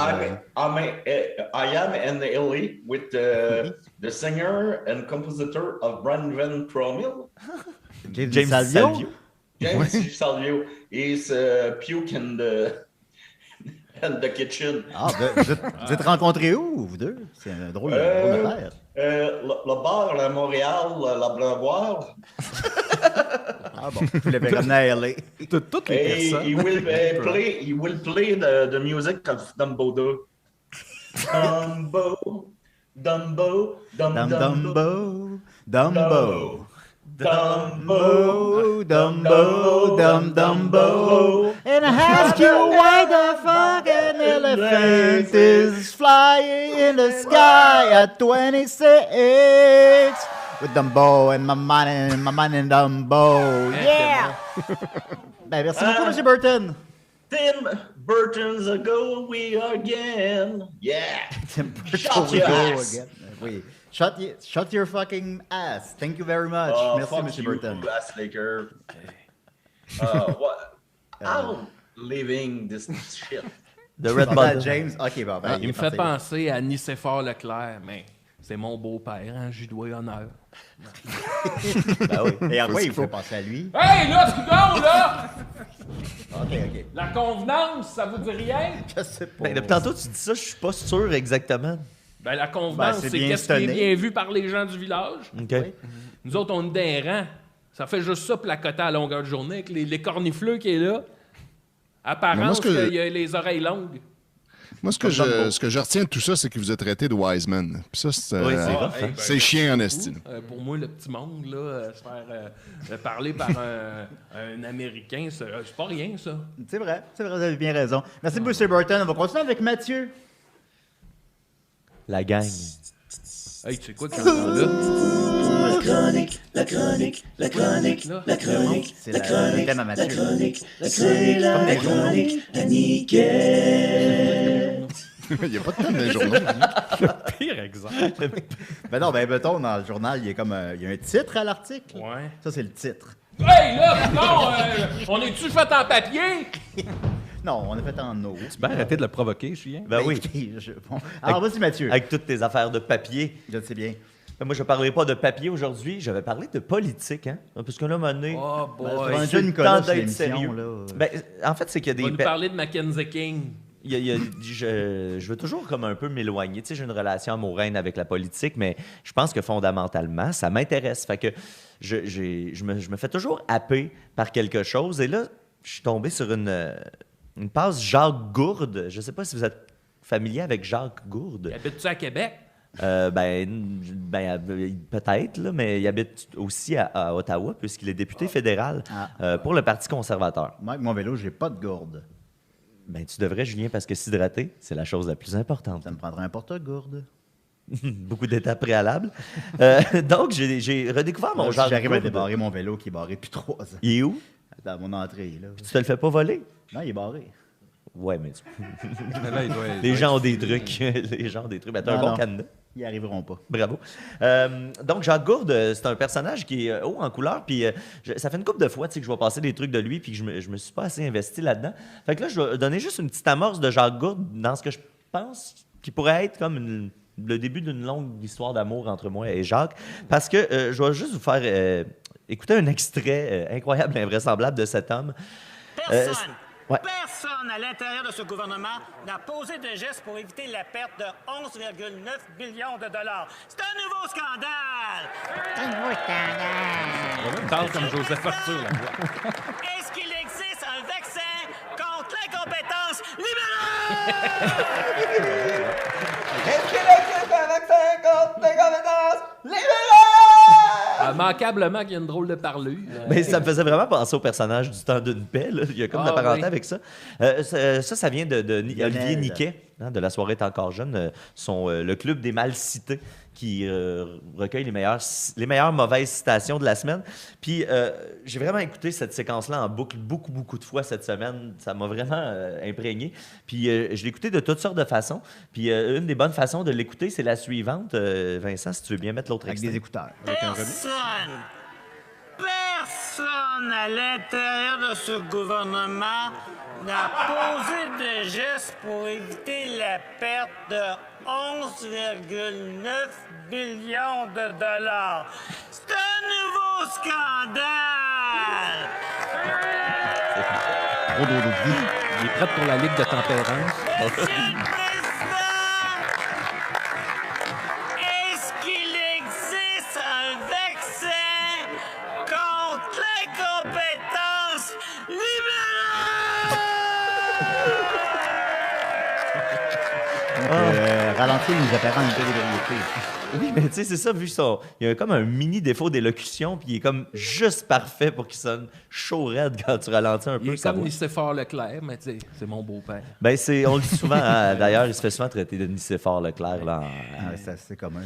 I am in Italy with the singer and compositor of Brandon Promil, James Salvio? James Salvio. He's puke in the and the kitchen. Ah, vous êtes rencontrés où, vous deux? C'est un drôle d'affaire. Le bar à Montréal, la Bleu-Boire. Ah bon, vous l'avez ramené à LA. Toutes les personnes. He will play the music of Dumbo 2. Dumbo, Dumbo, Dumbo, Dumbo. Dumbo, Dumbo, Dumbo. And I ask you why the fucking elephant is flying in the sky at 26 with Dumbo and my man and Dumbo. Yeah! Ben, merci beaucoup, M. Burton. Tim Burton's a go we again. Yeah. Tim Burton, Shut we your go ass. again. Oui. Shut your fucking ass. Thank you very much. Merci, Fuck M. you, Burton. ass licker. What? I'm living this shit. The Red Pendant Button. James, ok, bon, ben, Il me fait parti. penser à Nicéphore Leclerc, mais c'est mon beau-père, hein, j'y dois honneur. Ben oui. Et en quoi il faut penser à lui? Hey, là, coudonc, là! Ok. La convenance, ça vous dit rien? Je sais pas. Ben, depuis tantôt, tu dis ça, je suis pas sûr exactement. Ben, la Ben, convenance, c'est c'est bien qu'est-ce qui est stonné. bien vu par les gens du village. OK. Nous autres, on est des rangs. Ça fait juste ça placoter à longueur de journée avec les cornifleux qui est là. Apparence qu'il y a les oreilles longues. Moi, ce que je retiens de tout ça, c'est que vous êtes traité de Wiseman. Puis ça, c'est Oui, c'est rough, hein? c'est chiant en esti. Pour moi, le petit monde, là, se faire parler par un Américain, c'est pas rien, ça. C'est vrai, vous avez bien raison. Merci, M. Burton. On va continuer avec Mathieu. La gang. Hey, tu sais quoi que j'entends là? C'est le thème à Mathieu. Il n'y a pas de thème dans les journaux. Pire exemple. Ben non, ben mettons, dans le journal, il y a comme il y a un titre à l'article. Ouais. Ça, c'est le titre. Hey, là, non, on est-tu fait en papier? Non, on a fait en eau. Ben, arrêtez de le provoquer, Julien. Ben oui. Écoutez, bon. Alors, vas-y, Mathieu. Avec toutes tes affaires de papier. Je le sais bien. Ben, moi, je ne parlerai pas de papier aujourd'hui, je vais parler de politique, hein. Parce que là, à un moment donné, Oh, On boy. a c'est déjà le Nicolas temps sur d'être l'émission, sérieux. là. Ben, en fait, c'est qu'il y a On va des... nous parler de Mackenzie King. Je veux toujours comme un peu m'éloigner. Tu sais, j'ai une relation amoureuse avec la politique, mais je pense que fondamentalement, ça m'intéresse. Fait que je me fais toujours happer par quelque chose. Et là, je suis tombé sur une passe Jacques Gourde. Je ne sais pas si vous êtes familier avec Jacques Gourde. Habites-tu à Québec? Peut-être, là, mais il habite aussi à Ottawa, puisqu'il est député fédéral pour le Parti conservateur. Moi, avec mon vélo, j'ai pas de gourde. Ben, tu devrais, Julien, parce que s'hydrater, c'est la chose la plus importante. Ça me prendrait un porte-gourde. Beaucoup d'étapes préalables. Donc, j'ai redécouvert mon Si Jacques j'arrive à Gourde. débarrer mon vélo qui est barré depuis 3 ans. Il est où? Dans mon entrée, là. Tu te le fais pas voler? Non, il est barré. Ouais, mais Mais là, il doit- les gens ont des trucs. Les gens ont des trucs. Ben, t'as un Non, bon non. cadenas. Ils n'y arriveront pas. Bravo. Donc, Jacques Gourde, c'est un personnage qui est haut en couleur. Puis, ça fait une couple de fois tu sais, que je vois passer des trucs de lui puis que je me suis pas assez investi là-dedans. Fait que là, je vais donner juste une petite amorce de Jacques Gourde dans ce que je pense qui pourrait être comme le début d'une longue histoire d'amour entre moi et Jacques. Parce que je vais juste vous faire écouter un extrait incroyable et invraisemblable de cet homme. Personne, ouais. personne à l'intérieur de ce gouvernement n'a posé de gestes pour éviter la perte de 11,9 millions de dollars. C'est un nouveau scandale! Il parle comme Joseph Arthur, la voix. Est-ce qu'il existe un vaccin contre l'incompétence libérale? Immanquablement qu'il y a une drôle de parlure. Mais ça me faisait vraiment penser au personnage du temps d'une paix. Là. Il y a comme de la parenté oui. avec ça. Ça vient de Olivier Niquet, hein, de La soirée est encore jeune. Le club des mal cités qui recueille les meilleures mauvaises citations de la semaine. Puis j'ai vraiment écouté cette séquence-là en boucle beaucoup de fois cette semaine. Ça m'a vraiment imprégné. Puis je l'ai écouté de toutes sortes de façons. Puis une des bonnes façons de l'écouter, c'est la suivante. Vincent, si tu veux bien mettre l'autre Avec extrait. des écouteurs. Personne à l'intérieur de ce gouvernement n'a posé de gestes pour éviter la perte de 11,9 millions de dollars. C'est un nouveau scandale! trop d'eau de vie. Il est prêt pour la Ligue de tempérance. Monsieur le Président, est-ce qu'il existe un vaccin contre l'incompétence libérale? Ralentir les apparents de l'ébriété. Oui, mais tu sais, c'est ça, vu son. Il y a comme un mini défaut d'élocution, puis il est comme juste parfait pour qu'il sonne chaud raide quand tu ralentis un peu. Il est sa comme voix. Nicéphore Leclerc, mais tu sais, c'est mon beau-père. Ben, on le dit souvent, hein, d'ailleurs, il se fait souvent traiter de Nicéphore Leclerc. Là, C'est assez commun.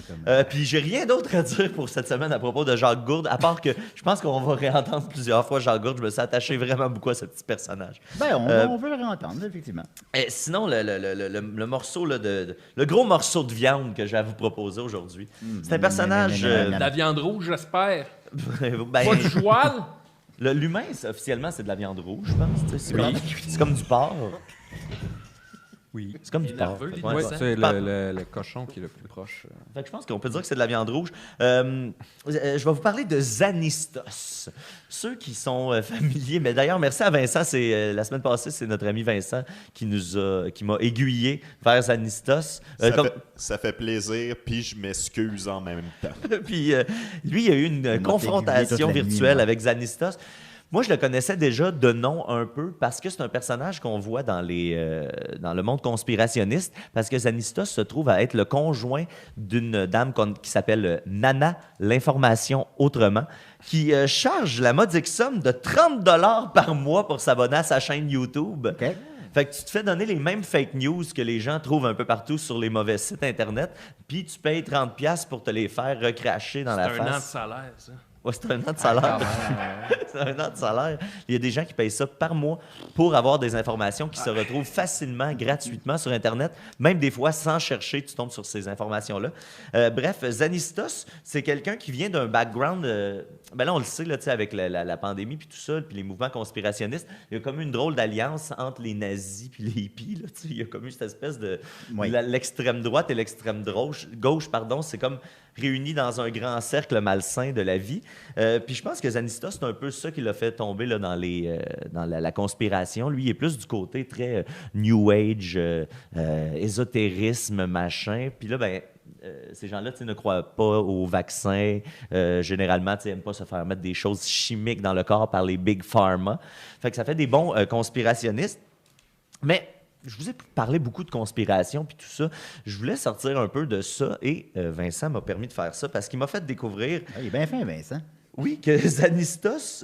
puis j'ai rien d'autre à dire pour cette semaine à propos de Jacques Gourde, à part que je pense qu'on va réentendre plusieurs fois Jacques Gourde. Je me suis attaché vraiment beaucoup à ce petit personnage. Ben, on veut le réentendre, effectivement. Et sinon, le morceau, là, le gros morceau de viande que j'ai à vous proposer aujourd'hui, c'est un personnage... De la viande rouge, j'espère. ben, Pas du joual. L'humain, officiellement, c'est de la viande rouge, je pense. C'est comme du porc. Oui. C'est comme Il du est porc. nerveux, lui, Ouais. Ouais, ça. c'est Pas- le cochon qui est le plus proche. Fait que je pense qu'on peut dire que c'est de la viande rouge. Je vais vous parler de Zanistos. Ceux qui sont familiers, mais d'ailleurs, merci à Vincent. La semaine passée, c'est notre ami Vincent qui m'a aiguillé vers Zanistos. Ça fait plaisir, puis je m'excuse en même temps. Puis lui, il y a eu une m'a confrontation aiguillé toute la nuit, virtuelle moi. avec Zanistos. Moi, je le connaissais déjà de nom un peu parce que c'est un personnage qu'on voit dans le monde conspirationniste, parce que Zanistos se trouve à être le conjoint d'une dame qui s'appelle Nana, l'information autrement, qui charge la modique somme de 30 $ par mois pour s'abonner à sa chaîne YouTube. OK. Fait que tu te fais donner les mêmes fake news que les gens trouvent un peu partout sur les mauvais sites Internet, puis tu payes 30$ pour te les faire recracher dans la C'est un an de face. salaire, ça. Ouais, c'est un an de salaire. C'est un an de salaire. Il y a des gens qui payent ça par mois pour avoir des informations qui se retrouvent facilement, gratuitement sur Internet. Même des fois, sans chercher, tu tombes sur ces informations-là. Bref, Zanistos, c'est quelqu'un qui vient d'un background... ben là, on le sait, là, tu sais, avec la pandémie puis tout ça, puis les mouvements conspirationnistes, il y a comme une drôle d'alliance entre les nazis puis les hippies. Là, tu sais. Il y a comme eu cette espèce de... Oui. L'extrême droite et l'extrême gauche, pardon, c'est comme réunis dans un grand cercle malsain de la vie. Puis je pense que Zanistos, c'est un peu ça qui l'a fait tomber là, dans la conspiration. Lui, il est plus du côté très New Age, ésotérisme, machin. Puis là, ben, ces gens-là ne croient pas aux vaccins. Généralement, ils n'aiment pas se faire mettre des choses chimiques dans le corps par les Big Pharma. Fait que ça fait des bons conspirationnistes. Mais je vous ai parlé beaucoup de conspiration puis tout ça. Je voulais sortir un peu de ça et Vincent m'a permis de faire ça parce qu'il m'a fait découvrir... Ah, il est bien fin, Vincent. Oui, que Zanistos...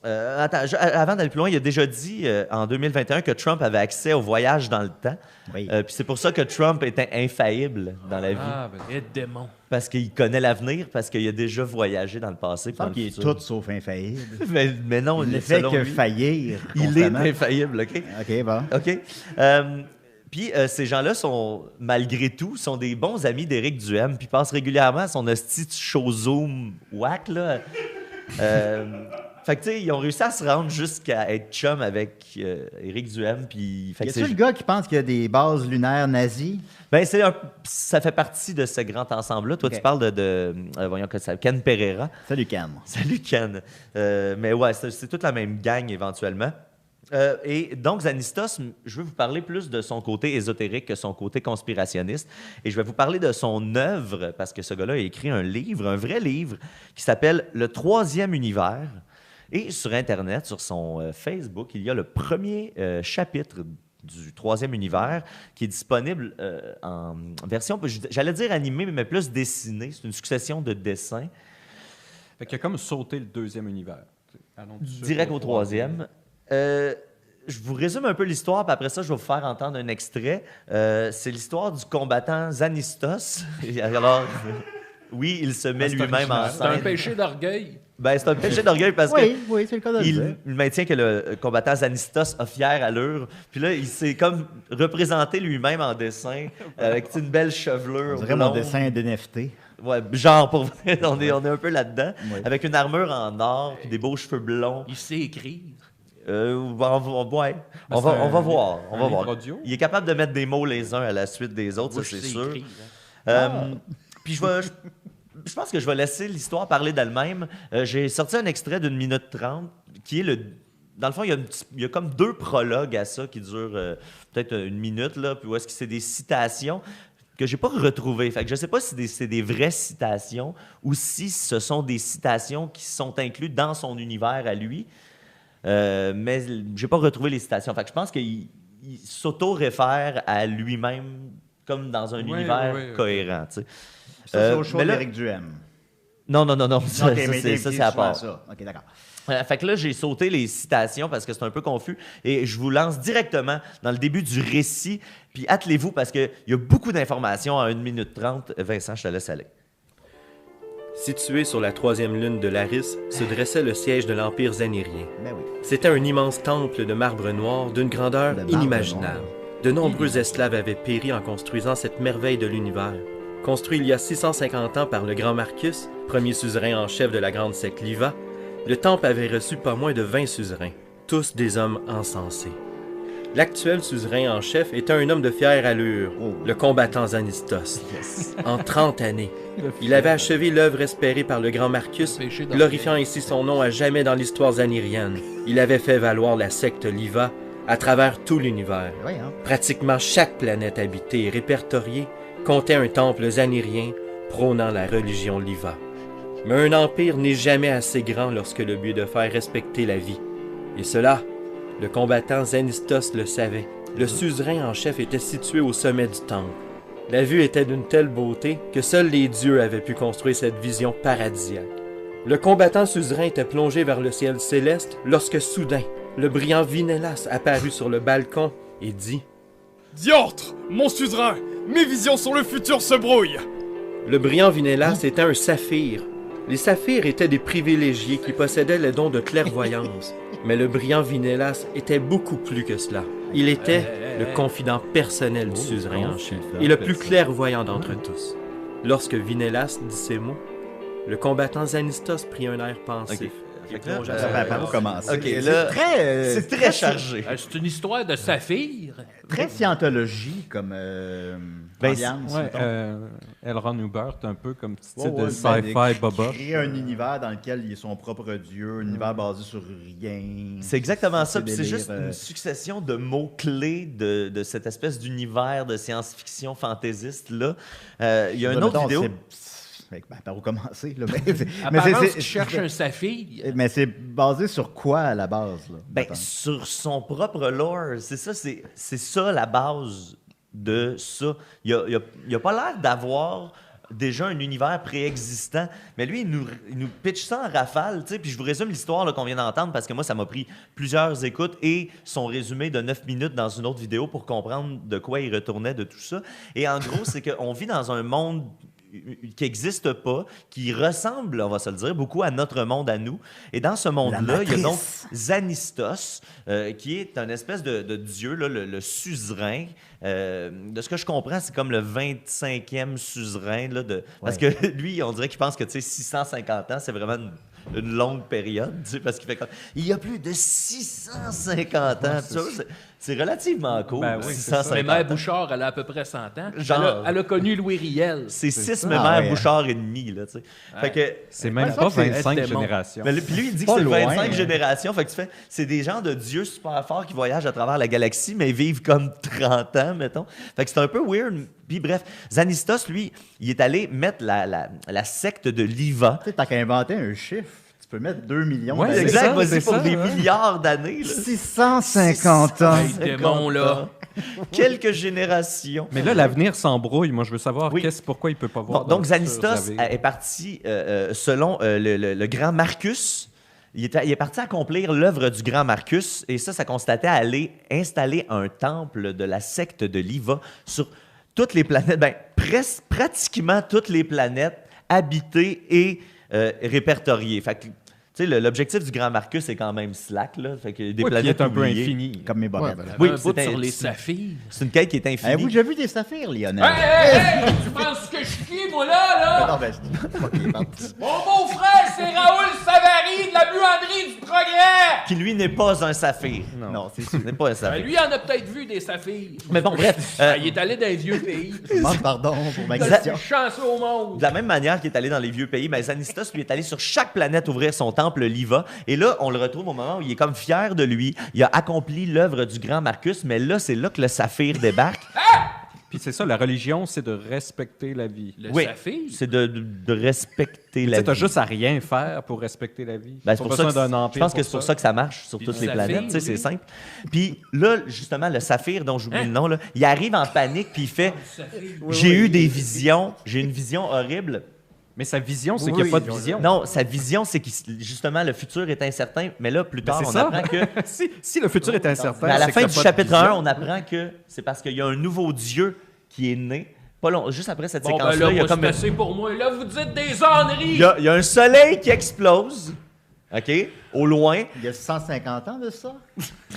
attends, avant d'aller plus loin, il a déjà dit en 2021 que Trump avait accès au voyage dans le temps. Oui. Puis c'est pour ça que Trump était infaillible dans la vie. Ah, ben, et démon. Parce qu'il connaît l'avenir, parce qu'il a déjà voyagé dans le passé. Je pense qu'il est tout sauf infaillible. Mais non, Il ne fait selon que lui, faillir. il est constamment. infaillible, OK? OK, bon. OK. Puis ces gens-là sont, malgré tout, sont des bons amis d'Éric Duhem, puis passent régulièrement à son hostie de show Zoom whack, là. Fait que, tu sais, ils ont réussi à se rendre jusqu'à être chum avec Éric Duhem, puis... Fait Y que a-tu le gars qui pense qu'il y a des bases lunaires nazies? Ben, ça fait partie de ce grand ensemble-là. Toi, OK. tu parles voyons que ça, Ken Pereira. Salut, Cam. Salut, Ken. Mais ouais, c'est toute la même gang, éventuellement. Et donc, Zanistos, je veux vous parler plus de son côté ésotérique que son côté conspirationniste. Et je vais vous parler de son œuvre, parce que ce gars-là a écrit un livre, un vrai livre, qui s'appelle « Le troisième univers ». Et sur Internet, sur son Facebook, il y a le premier chapitre du troisième univers qui est disponible en version, j'allais dire animée, mais plus dessinée. C'est une succession de dessins. Fait qu'il a comme sauté le deuxième univers. Allons tout de suite Direct au troisième. Je vous résume un peu l'histoire, puis après ça, je vais vous faire entendre un extrait. C'est l'histoire du combattant Zanistos. Et alors, oui, il se met c'est lui-même en original. C'est un scène. péché d'orgueil. Ben, c'est un péché d'orgueil parce Oui, oui, c'est le cas de le dire. qu'il maintient que le combattant Zanistos a fière allure. Puis là, il s'est comme représenté lui-même en dessin avec une belle chevelure. On dirait mon blonde. dessin d'NFT. Ouais, genre, pour vrai, on est un peu là-dedans. Oui. Avec une armure en or, puis des beaux cheveux blonds. Il sait écrire. Ouais, on va voir. Ben, On va voir. On va livre voir. audio? Il est capable de mettre des mots les uns à la suite des autres, Moi, ça je c'est sais sûr. écrire, hein. Puis je pense que je vais laisser l'histoire parler d'elle-même. J'ai sorti un extrait d'1 minute 30 qui est dans le fond, il y a comme 2 prologues à ça qui durent peut-être 1 minute, là, puis où est-ce que c'est des citations que j'ai pas retrouvées. Fait que je sais pas si c'est des vraies citations ou si ce sont des citations qui sont incluses dans son univers à lui. Mais j'ai pas retrouvé les citations. Fait que je pense qu'il s'auto-réfère à lui-même comme dans un univers cohérent. Tu sais. Ça, c'est au choix d'Éric Duhem. Non. Ça, mais ça c'est à part. Ça. OK, d'accord. Fait que là, j'ai sauté les citations parce que c'est un peu confus et je vous lance directement dans le début du récit. Puis attelez-vous parce qu'il y a beaucoup d'informations en 1 minute 30. Vincent, je te laisse aller. Situé sur la 3e lune de Laris, se dressait le siège de l'Empire Zanirien. Ben oui. C'était un immense temple de marbre noir d'une grandeur inimaginable. De nombreux esclaves avaient péri en construisant cette merveille de l'univers. Construit il y a 650 ans par le grand Marcus, premier suzerain en chef de la grande secte Liva, le temple avait reçu pas moins de 20 suzerains, tous des hommes encensés. L'actuel suzerain en chef était un homme de fière allure, le combattant Zanistos. En 30 années, il avait achevé l'œuvre espérée par le grand Marcus, glorifiant ainsi son nom à jamais dans l'histoire zanirienne. Il avait fait valoir la secte Liva à travers tout l'univers. Pratiquement chaque planète habitée et répertoriée comptait un temple zanirien prônant la religion Liva. Mais un empire n'est jamais assez grand lorsque le but est de faire respecter la vie. Et cela, le combattant Zanistos le savait. Le suzerain en chef était situé au sommet du temple. La vue était d'une telle beauté que seuls les dieux avaient pu construire cette vision paradisiaque. Le combattant suzerain était plongé vers le ciel céleste lorsque soudain, le brillant Vinelas apparut sur le balcon et dit « Diantre, mon suzerain, mes visions sur le futur se brouillent !» Le brillant Vinelas était un saphir. Les saphirs étaient des privilégiés qui possédaient le don de clairvoyance. Mais le brillant Vinelas était beaucoup plus que cela. Il était le confident personnel du suzerain en chef et le plus clairvoyant d'entre tous. Lorsque Vinelas dit ces mots, le combattant Zanistos prit un air pensif. Par où commencer? C'est très chargé. C'est une histoire de saphir. Très scientologie comme ambiance. L. Ron Hubbard, un peu comme style de sci-fi boba. Créer un univers dans lequel il est son propre dieu, un univers basé sur rien. C'est exactement ça. C'est juste une succession de mots-clés de cette espèce d'univers de science-fiction fantaisiste-là. Il y a une autre vidéo... par où commencer? Là? Apparemment, tu cherches un saphir. Mais c'est basé sur quoi à la base? Là, sur son propre lore. C'est ça, c'est ça la base de ça. Il a pas l'air d'avoir déjà un univers préexistant, mais lui, il nous pitch ça en rafale. Puis je vous résume l'histoire là, qu'on vient d'entendre parce que moi, ça m'a pris plusieurs écoutes et son résumé de 9 minutes dans une autre vidéo pour comprendre de quoi il retournait de tout ça. Et en gros, c'est qu'on vit dans un monde qui n'existe pas, qui ressemble, on va se le dire, beaucoup à notre monde à nous. Et dans ce monde-là, il y a donc Zanistos, qui est un espèce de dieu, là, le suzerain. De ce que je comprends, c'est comme le 25e suzerain. Là, parce que lui, on dirait qu'il pense que 650 ans, c'est vraiment une longue période, parce qu'il fait comme... Il y a plus de 650 ans. C'est relativement cool. Ben oui, 650 mais Mère Bouchard, elle a à peu près 100 ans. Elle a connu Louis Riel. C'est 6 Mère Bouchard et demi. Là, fait que, c'est même pas 25 générations. Mais puis lui, il dit que c'est 25 générations. Fait que c'est des gens de dieux super forts qui voyagent à travers la galaxie, mais vivent comme 30 ans, mettons. Fait que c'est un peu weird. Puis bref, Zanistos, lui, il est allé mettre la secte de Liva. Tu sais, t'as qu'à inventer un chiffre. Tu peux mettre 2 millions d'années. Oui, exact. Vas-y pour des milliards d'années. 650 ans. Démon, là. Quelques générations. Mais là, l'avenir s'embrouille. Moi, je veux savoir pourquoi il ne peut pas voir. Bon, donc, Zanistos est parti, selon le grand Marcus, il est parti accomplir l'œuvre du grand Marcus, et ça constatait à aller installer un temple de la secte de Liva sur toutes les planètes, pratiquement toutes les planètes habitées et répertoriées. Fait que, tu sais, l'objectif du grand Marcus est quand même slack, là. Fait que des planètes qui est un peu oubliées. infini. Comme mes bobettes. Oui, c'est sur les saphirs. C'est une quête qui est infinie. Avez-vous déjà vu des saphirs, Lionel? Hey, tu penses que je suis, moi, là? Non, OK, Mon beau-frère, c'est Raoul Savary de la buanderie du Progrès! qui lui n'est pas un saphir. Non, c'est sûr. N'est pas un saphir. Lui, il en a peut-être vu des saphirs. Mais bon, bref. Il est allé dans les vieux pays. Je demande pardon pour ma Il est question. chanceux au monde. De la même manière qu'il est allé dans les vieux pays, mais Zanistos, lui, est allé sur chaque planète ouvrir son temple Liva. Et là, on le retrouve au moment où il est comme fier de lui. Il a accompli l'œuvre du grand Marcus, mais là, c'est là que le saphir débarque. Puis c'est ça, la religion, c'est de respecter la vie. Le Oui, saphir? c'est de respecter Tu la sais, t'as vie. juste à rien faire pour respecter la vie. Ben, Pas c'est pour besoin ça que d'un empire je pense que c'est pour ça que ça marche sur Puis toutes le les saphir, planètes. Tu sais, c'est lui. simple. Puis là, justement, le saphir dont j'oublie le nom, là, il arrive en panique puis il fait j'ai eu des visions, j'ai une vision horrible. Mais sa vision, c'est qu'il n'y a pas de vision. Non, sa vision, c'est que justement, le futur est incertain. Mais là, plus tard, c'est on ça. apprend que. si le futur est incertain, Mais à la c'est fin que du t'as pas de chapitre 1, vision. on apprend que c'est parce qu'il y a un nouveau Dieu qui est né. Pas long, juste après cette Bon, ben séquence-là, là, il y a moi, comme. c'est assez pour moi. Là, vous dites des âneries. Il y a un soleil qui explose. OK? Au loin. Il y a 150 ans de ça?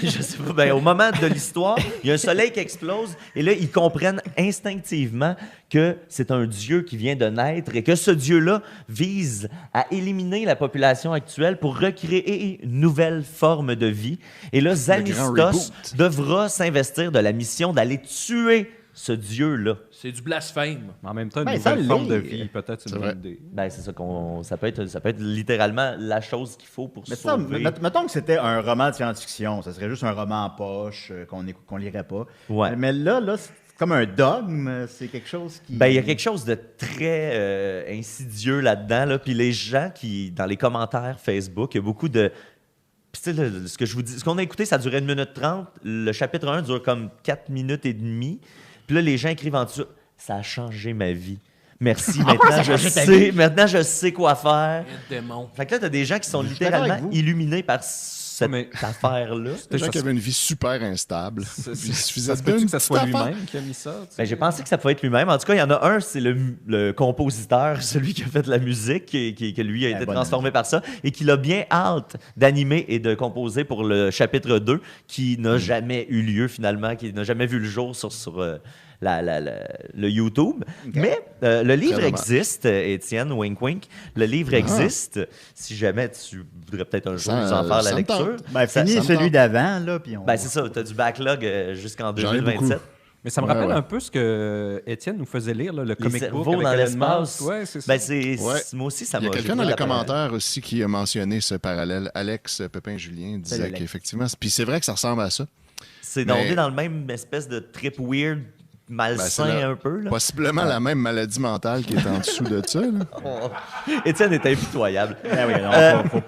Je sais pas. Ben, au moment de l'histoire, il y a un soleil qui explose. Et là, ils comprennent instinctivement que c'est un Dieu qui vient de naître et que ce Dieu-là vise à éliminer la population actuelle pour recréer une nouvelle forme de vie. Et là, grand Zanistos reboot. devra s'investir de la mission d'aller tuer ce Dieu-là. C'est du blasphème. Mais en même temps, une Ben, ça nouvelle forme de l'est. vie, peut-être C'est une vrai. bonne idée. Ben, c'est ça ça peut être littéralement la chose qu'il faut pour Mais ça, sauver. mettons que c'était un roman de science-fiction. Ça serait juste un roman en poche qu'on lirait pas. Ouais. Mais là, c'est comme un dogme. C'est quelque chose qui... Ben, il y a quelque chose de très insidieux là-dedans. Là. Puis les gens dans les commentaires Facebook, il y a beaucoup de. Puis tu sais, ce que je vous dis, ce qu'on a écouté, ça durait 1 minute 30. Le chapitre 1 dure comme 4 minutes et demie. Puis là, les gens écrivent en dessous, ça a changé ma vie. Merci, maintenant je sais quoi faire. Démon. Fait que là, t'as des gens qui sont suis d'accord littéralement avec vous. illuminés par cette affaire-là. Des gens qui avaient une vie super instable. Il suffisait Ça se peut-tu d'une que ça petite soit affaire. lui-même qui a mis ça? tu sais? Ben, j'ai pensé que ça pouvait être lui-même. En tout cas, il y en a un, c'est le compositeur, celui qui a fait la musique, que lui a été bonne transformé par ça, et qui a bien hâte d'animer et de composer pour le chapitre 2, qui n'a jamais eu lieu finalement, qui n'a jamais vu le jour sur le YouTube. Mais le livre dommage. existe, Étienne, wink wink. Le livre existe. Si jamais tu voudrais peut-être un jour nous en faire la Ça me lecture. tente. Ben, fini ça me celui tente. d'avant, là, puis on... Ben, c'est ça, tu as du backlog jusqu'en J'en ai 2027. beaucoup. Mais ça me Ouais, rappelle ouais. un peu ce que Étienne nous faisait lire, là, le Les comic book cerveaux avec dans Elon l'espace. Musk. Ouais, c'est ça. Ben, Ouais. moi aussi, ça Il y m'a. a quelqu'un j'ai dans pris les la parole. commentaires aussi qui a mentionné ce parallèle. Alex Pépin-Julien disait Alex. qu'effectivement... Puis c'est vrai que ça ressemble à ça. C'est Mais- on est dans le même espèce de trip weird, malsain Ben, c'est un peu. Là. Possiblement la même maladie mentale qui est en dessous de ça. Là. Étienne est impitoyable. Ben oui, non,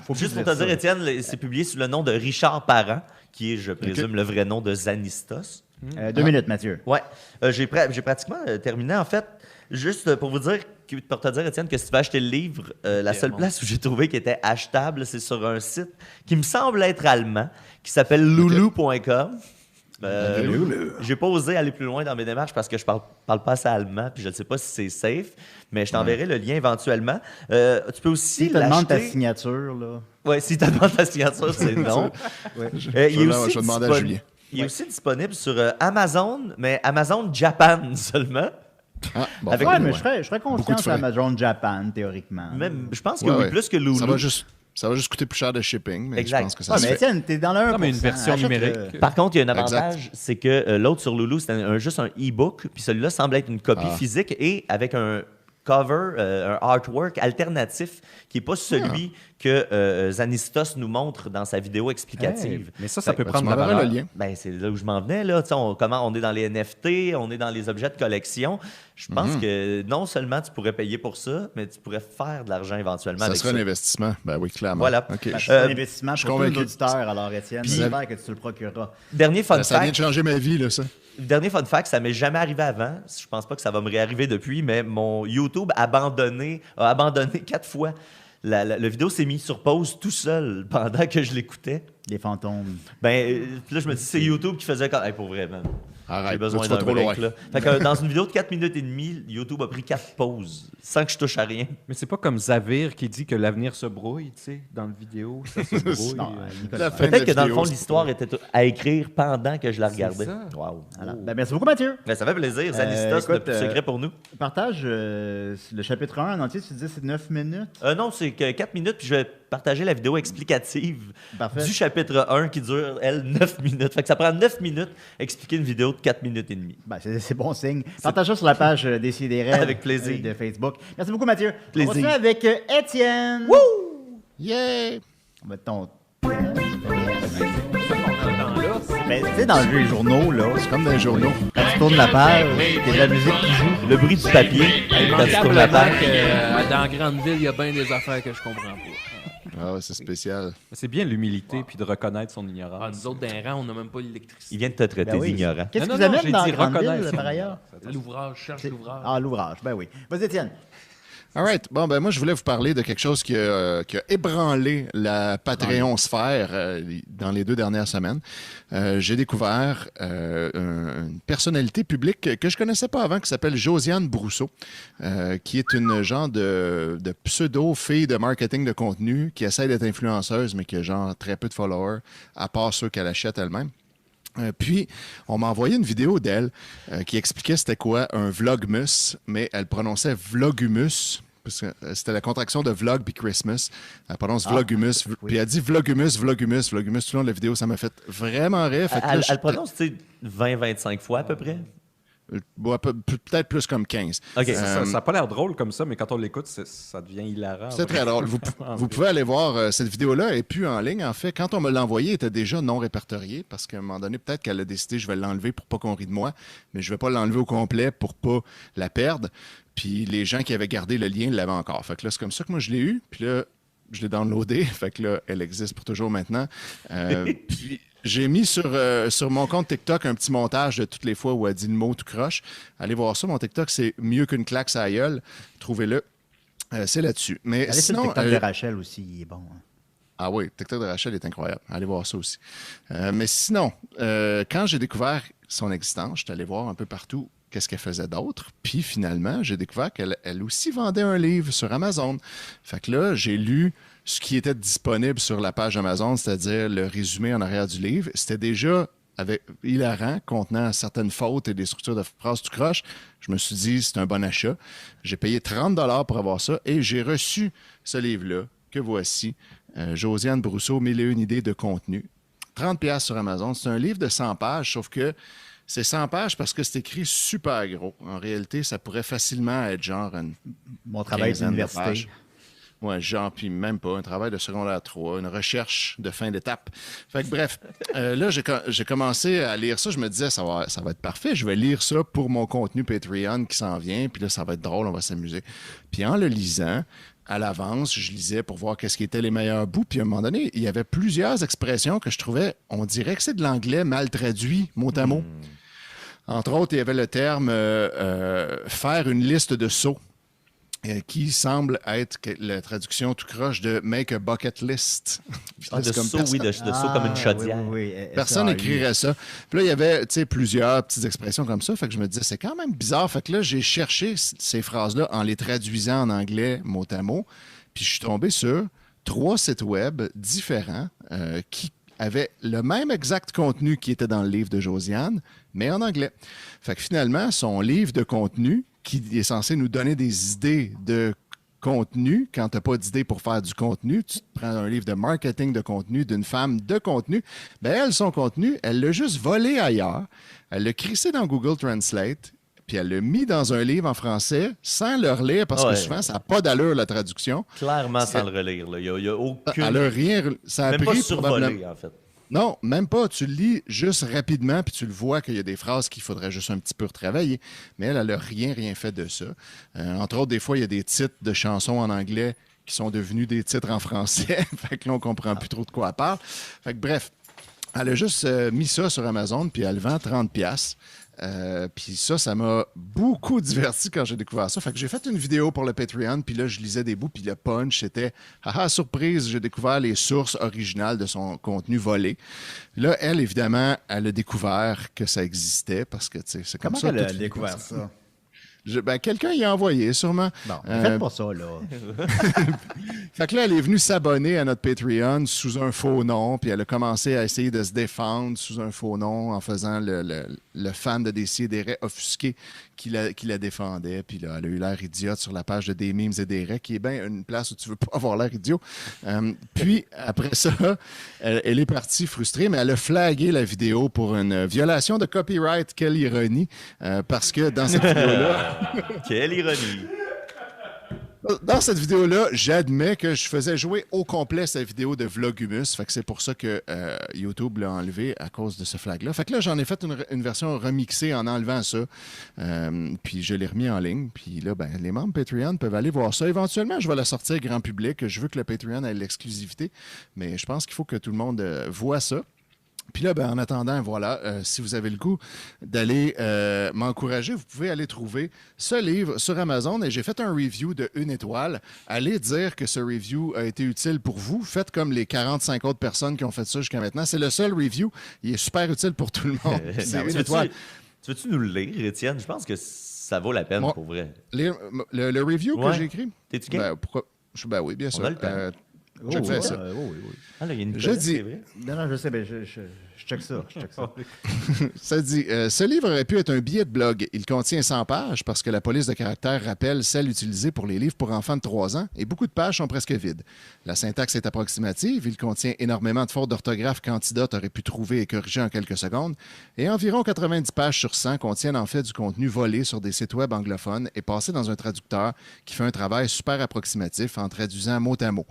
faut Juste pour plus te dire, ça. Étienne, c'est publié sous le nom de Richard Parent, qui est, je présume, le vrai nom de Zanistos. 2 minutes, Mathieu. Ouais. J'ai pratiquement terminé. En fait, juste pour te dire, Étienne, que si tu vas acheter le livre, la seule place où j'ai trouvé qu'il était achetable, c'est sur un site qui me semble être allemand, qui s'appelle loulou.com. J'ai pas osé aller plus loin dans mes démarches parce que je parle pas assez allemand, puis je ne sais pas si c'est safe, mais je t'enverrai le lien éventuellement. Tu peux aussi Si tu demandes ta l'acheter. signature, là... Ouais, si tu demandes ta signature, c'est non. Je vais demander à Julien. Il est aussi disponible sur Amazon, mais Amazon Japan seulement. Ah, bon, Avec Ouais, une- mais je ferais Beaucoup de confiance frais. à Amazon Japan, théoriquement. Même, je pense que Ouais, oui, ouais. plus que Loulou. Ça va juste coûter plus cher de shipping, mais Exact. je pense que ça Ouais, se mais fait. Étienne, t'es dans le 1%. Non, mais une version Achète-le. numérique. Par contre, il y a un Exact. avantage, c'est que l'autre sur Loulou, c'est juste un e-book, puis celui-là semble être une copie physique et avec un cover, un artwork alternatif qui n'est pas celui que Zanistos nous montre dans sa vidéo explicative. Mais ça peut Ben, prendre tu la m'enverras valeur. le lien. Ben, c'est là où je m'en venais. Là. Tu sais, on est dans les NFT, on est dans les objets de collection. Je pense que non seulement tu pourrais payer pour ça, mais tu pourrais faire de l'argent éventuellement Ça avec serait ça. un investissement. Ben oui, clairement. Voilà. OK. Ben, Je- c'est un investissement je suis pour tous les convaincu. auditeurs, alors, Étienne. Puis- J'espère que tu te le procureras. Dernier fun Ça vient fact. de changer ma vie, là, ça. Dernier fun fact, ça m'est jamais arrivé avant. Je pense pas que ça va me réarriver depuis, mais mon YouTube a abandonné 4 fois. Le vidéo s'est mis sur pause tout seul pendant que je l'écoutais. Les fantômes. Ben, puis là, je me dis, c'est YouTube qui faisait comme. Hey, pour vrai, man. J'ai Arrête, besoin là, tu vas d'un trop break, loin. là. Fait que dans une vidéo de 4 minutes et demie, YouTube a pris 4 pauses sans que je touche à rien. Mais c'est pas comme Zavir qui dit que l'avenir se brouille, tu sais, dans le vidéo, ça se brouille. Non, Nicolas. La fin de Peut-être la que dans le vidéo, fond, c'est l'histoire était à écrire pendant que je la regardais. ça. Wow. Voilà. Ben, merci beaucoup, Mathieu. Ben, ça fait plaisir. Zanistos n'a écoute, plus de secret pour nous. Partage le chapitre 1 en entier, tu disais c'est 9 minutes. Non, c'est que 4 minutes, puis je vais partager la vidéo explicative Parfait. du chapitre 1 qui dure, elle, 9 minutes. Fait que ça prend 9 minutes expliquer une vidéo de 4 minutes et demie. Ben, c'est bon signe. Partage ça sur la page Décidérez Avec plaisir. De Facebook. Merci beaucoup, Mathieu. Plaisir. On continue avec Étienne. Wouh! Yeah! Mettons. Ben, tu sais, dans les journaux, là. C'est comme dans les journaux. Quand tu tournes la page, il y a de la musique qui joue. Le bruit du papier. Quand tu tournes la page. Dans la grande ville, il y a bien des affaires que je comprends pas. Ah ouais, c'est spécial. C'est bien l'humilité puis de reconnaître son ignorance. Ah, nous autres, d'un rang, on n'a même pas l'électricité. Il vient de te traiter Ben oui. d'ignorant. Qu'est-ce Non, que non, vous non, amène j'ai dans dit la grande reconnaître ville, son par ailleurs? L'ouvrage, cherche l'ouvrage. Ah, l'ouvrage, ben oui. Vas-y, Étienne. All right. Bon, ben moi, je voulais vous parler de quelque chose qui a ébranlé la Patreon-sphère dans les 2 dernières semaines. J'ai découvert une personnalité publique que je connaissais pas avant, qui s'appelle Josiane Brousseau, qui est une genre de pseudo-fille de marketing de contenu qui essaie d'être influenceuse, mais qui a genre très peu de followers, à part ceux qu'elle achète elle-même. Puis, on m'a envoyé une vidéo d'elle qui expliquait c'était quoi un vlogmus, mais elle prononçait vlogumus, parce que c'était la contraction de vlog puis Christmas. Elle prononce vlogumus, puis elle dit vlogumus, vlogumus, vlogumus tout le long de la vidéo. Ça m'a fait vraiment rire. Fait que là, Elle prononce, tu sais, 20-25 fois à peu près? Peut-être plus comme 15. OK. Ça n'a pas l'air drôle comme ça, mais quand on l'écoute, ça devient hilarant. C'est très drôle. Vous pouvez aller voir cette vidéo-là, elle n'est plus en ligne. En fait, quand on me l'a envoyée, elle était déjà non répertoriée parce qu'à un moment donné, peut-être qu'elle a décidé je vais l'enlever pour pas qu'on rie de moi, mais je vais pas l'enlever au complet pour pas la perdre. Puis les gens qui avaient gardé le lien l'avaient encore. Fait que là, c'est comme ça que moi je l'ai eu. Puis là, je l'ai downloadé. Fait que là, elle existe pour toujours maintenant. Puis j'ai mis sur mon compte TikTok un petit montage de toutes les fois où elle dit le mot tout croche. Allez voir ça. Mon TikTok, c'est mieux qu'une claque à la gueule. Trouvez-le. C'est là-dessus. Mais Allez sinon, sur le TikTok de Rachel aussi, il est bon. Hein. Ah oui, TikTok de Rachel est incroyable. Allez voir ça aussi. Mais sinon, quand j'ai découvert son existence, je suis allé voir un peu partout qu'est-ce qu'elle faisait d'autre. Puis finalement, j'ai découvert qu'elle aussi vendait un livre sur Amazon. Fait que là, j'ai lu ce qui était disponible sur la page Amazon, c'est-à-dire le résumé en arrière du livre. C'était déjà hilarant, contenant certaines fautes et des structures de phrases tout croche. Je me suis dit, c'est un bon achat. J'ai payé 30 $ pour avoir ça et j'ai reçu ce livre-là, que voici. Josiane Brousseau, 1001 idées de contenu. 30 $ sur Amazon. C'est un livre de 100 pages, sauf que c'est 100 pages parce que c'est écrit super gros. En réalité, ça pourrait facilement être genre mon travail d'université. Ouais, genre, puis même pas, un travail de secondaire 3, une recherche de fin d'étape. Fait que bref, là, j'ai commencé à lire ça. Je me disais, ça va être parfait. Je vais lire ça pour mon contenu Patreon qui s'en vient. Puis là, ça va être drôle, on va s'amuser. Puis en le lisant, à l'avance, je lisais pour voir qu'est-ce qui était les meilleurs bouts. Puis à un moment donné, il y avait plusieurs expressions que je trouvais, on dirait que c'est de l'anglais mal traduit, mot à mot. Entre autres, il y avait le terme faire une liste de sauts, qui semble être la traduction tout croche de « make a bucket list ». De saut, oui, de saut comme une chaudière. Oui, personne n'écrirait ça. Puis là, il y avait plusieurs petites expressions comme ça. Fait que je me disais, c'est quand même bizarre. Fait que là, j'ai cherché ces phrases-là en les traduisant en anglais mot à mot. Puis je suis tombé sur 3 sites web différents qui avaient le même exact contenu qui était dans le livre de Josiane, mais en anglais. Fait que finalement, son livre de contenu, qui est censé nous donner des idées de contenu, quand tu n'as pas d'idée pour faire du contenu, tu te prends un livre de marketing de contenu d'une femme de contenu, bien, elle, son contenu, elle l'a juste volé ailleurs, elle l'a crissé dans Google Translate, puis elle l'a mis dans un livre en français sans le relire, parce que souvent, ça n'a pas d'allure, la traduction. Clairement sans le relire. Il n'y a aucune... Elle n'a rien... Ça a même pris pas survolé, en fait. Non, même pas. Tu le lis juste rapidement, puis tu le vois qu'il y a des phrases qu'il faudrait juste un petit peu retravailler. Mais elle n'a rien fait de ça. Entre autres, des fois, il y a des titres de chansons en anglais qui sont devenus des titres en français. Fait que là, on comprend plus trop de quoi elle parle. Fait que bref, elle a juste mis ça sur Amazon, puis elle vend 30$. Puis ça m'a beaucoup diverti quand j'ai découvert ça. Fait que j'ai fait une vidéo pour le Patreon, puis là, je lisais des bouts, puis le punch, c'était « Haha, surprise, j'ai découvert les sources originales de son contenu volé. » Là, elle, évidemment, elle a découvert que ça existait, parce que, tu sais, c'est comme ça. Comment elle a découvert ça? Quelqu'un y a envoyé, sûrement. Bon, faites pas ça, là. Fait que là, elle est venue s'abonner à notre Patreon sous un faux nom, puis elle a commencé à essayer de se défendre sous un faux nom en faisant le fan de Décideret offusqué qui la défendait. Puis là, elle a eu l'air idiote sur la page de Des Memes et des Recs, qui est bien une place où tu veux pas avoir l'air idiot. Puis, après ça, elle est partie frustrée, mais elle a flagué la vidéo pour une violation de copyright. Quelle ironie! Parce que dans cette vidéo-là... Quelle ironie! Dans cette vidéo-là, j'admets que je faisais jouer au complet cette vidéo de Vlogumus. Fait que c'est pour ça que YouTube l'a enlevé à cause de ce flag-là. Fait que là, j'en ai fait une version remixée en enlevant ça. Puis je l'ai remis en ligne. Puis là, les membres Patreon peuvent aller voir ça. Éventuellement, je vais la sortir grand public. Je veux que le Patreon ait l'exclusivité. Mais je pense qu'il faut que tout le monde voit ça. Puis là, en attendant, voilà, si vous avez le goût d'aller m'encourager, vous pouvez aller trouver ce livre sur Amazon. Et j'ai fait un review de 1 étoile. Allez dire que ce review a été utile pour vous. Faites comme les 45 autres personnes qui ont fait ça jusqu'à maintenant. C'est le seul review. Il est super utile pour tout le monde. C'est 1 étoile. Tu veux-tu nous le lire, Étienne? Je pense que ça vaut la peine, pour vrai. Le review que j'ai écrit? T'es-tu game? Oui, bien sûr. On a le temps. Je fais ça. Oui. Ah, là, il y a une je colère, dis. c'est vrai? Non, je sais, je check ça. Ça dit, ce livre aurait pu être un billet de blog. Il contient 100 pages parce que la police de caractère rappelle celle utilisée pour les livres pour enfants de 3 ans et beaucoup de pages sont presque vides. La syntaxe est approximative. Il contient énormément de fautes d'orthographe qu'Antidote aurait pu trouver et corriger en quelques secondes. Et environ 90 pages sur 100 contiennent en fait du contenu volé sur des sites web anglophones et passé dans un traducteur qui fait un travail super approximatif en traduisant mot à mot.